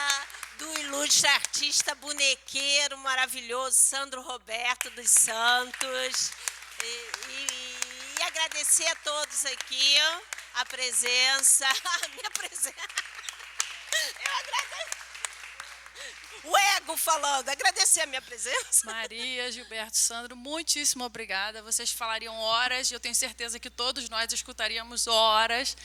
do ilustre artista bonequeiro maravilhoso Sandro Roberto dos Santos. E agradecer a todos aqui a presença, a minha presença. Eu agradeço. O ego falando, agradecer a minha presença. Maria, Gilberto, Sandro, muitíssimo obrigada. Vocês falariam horas e eu tenho certeza que todos nós escutaríamos horas.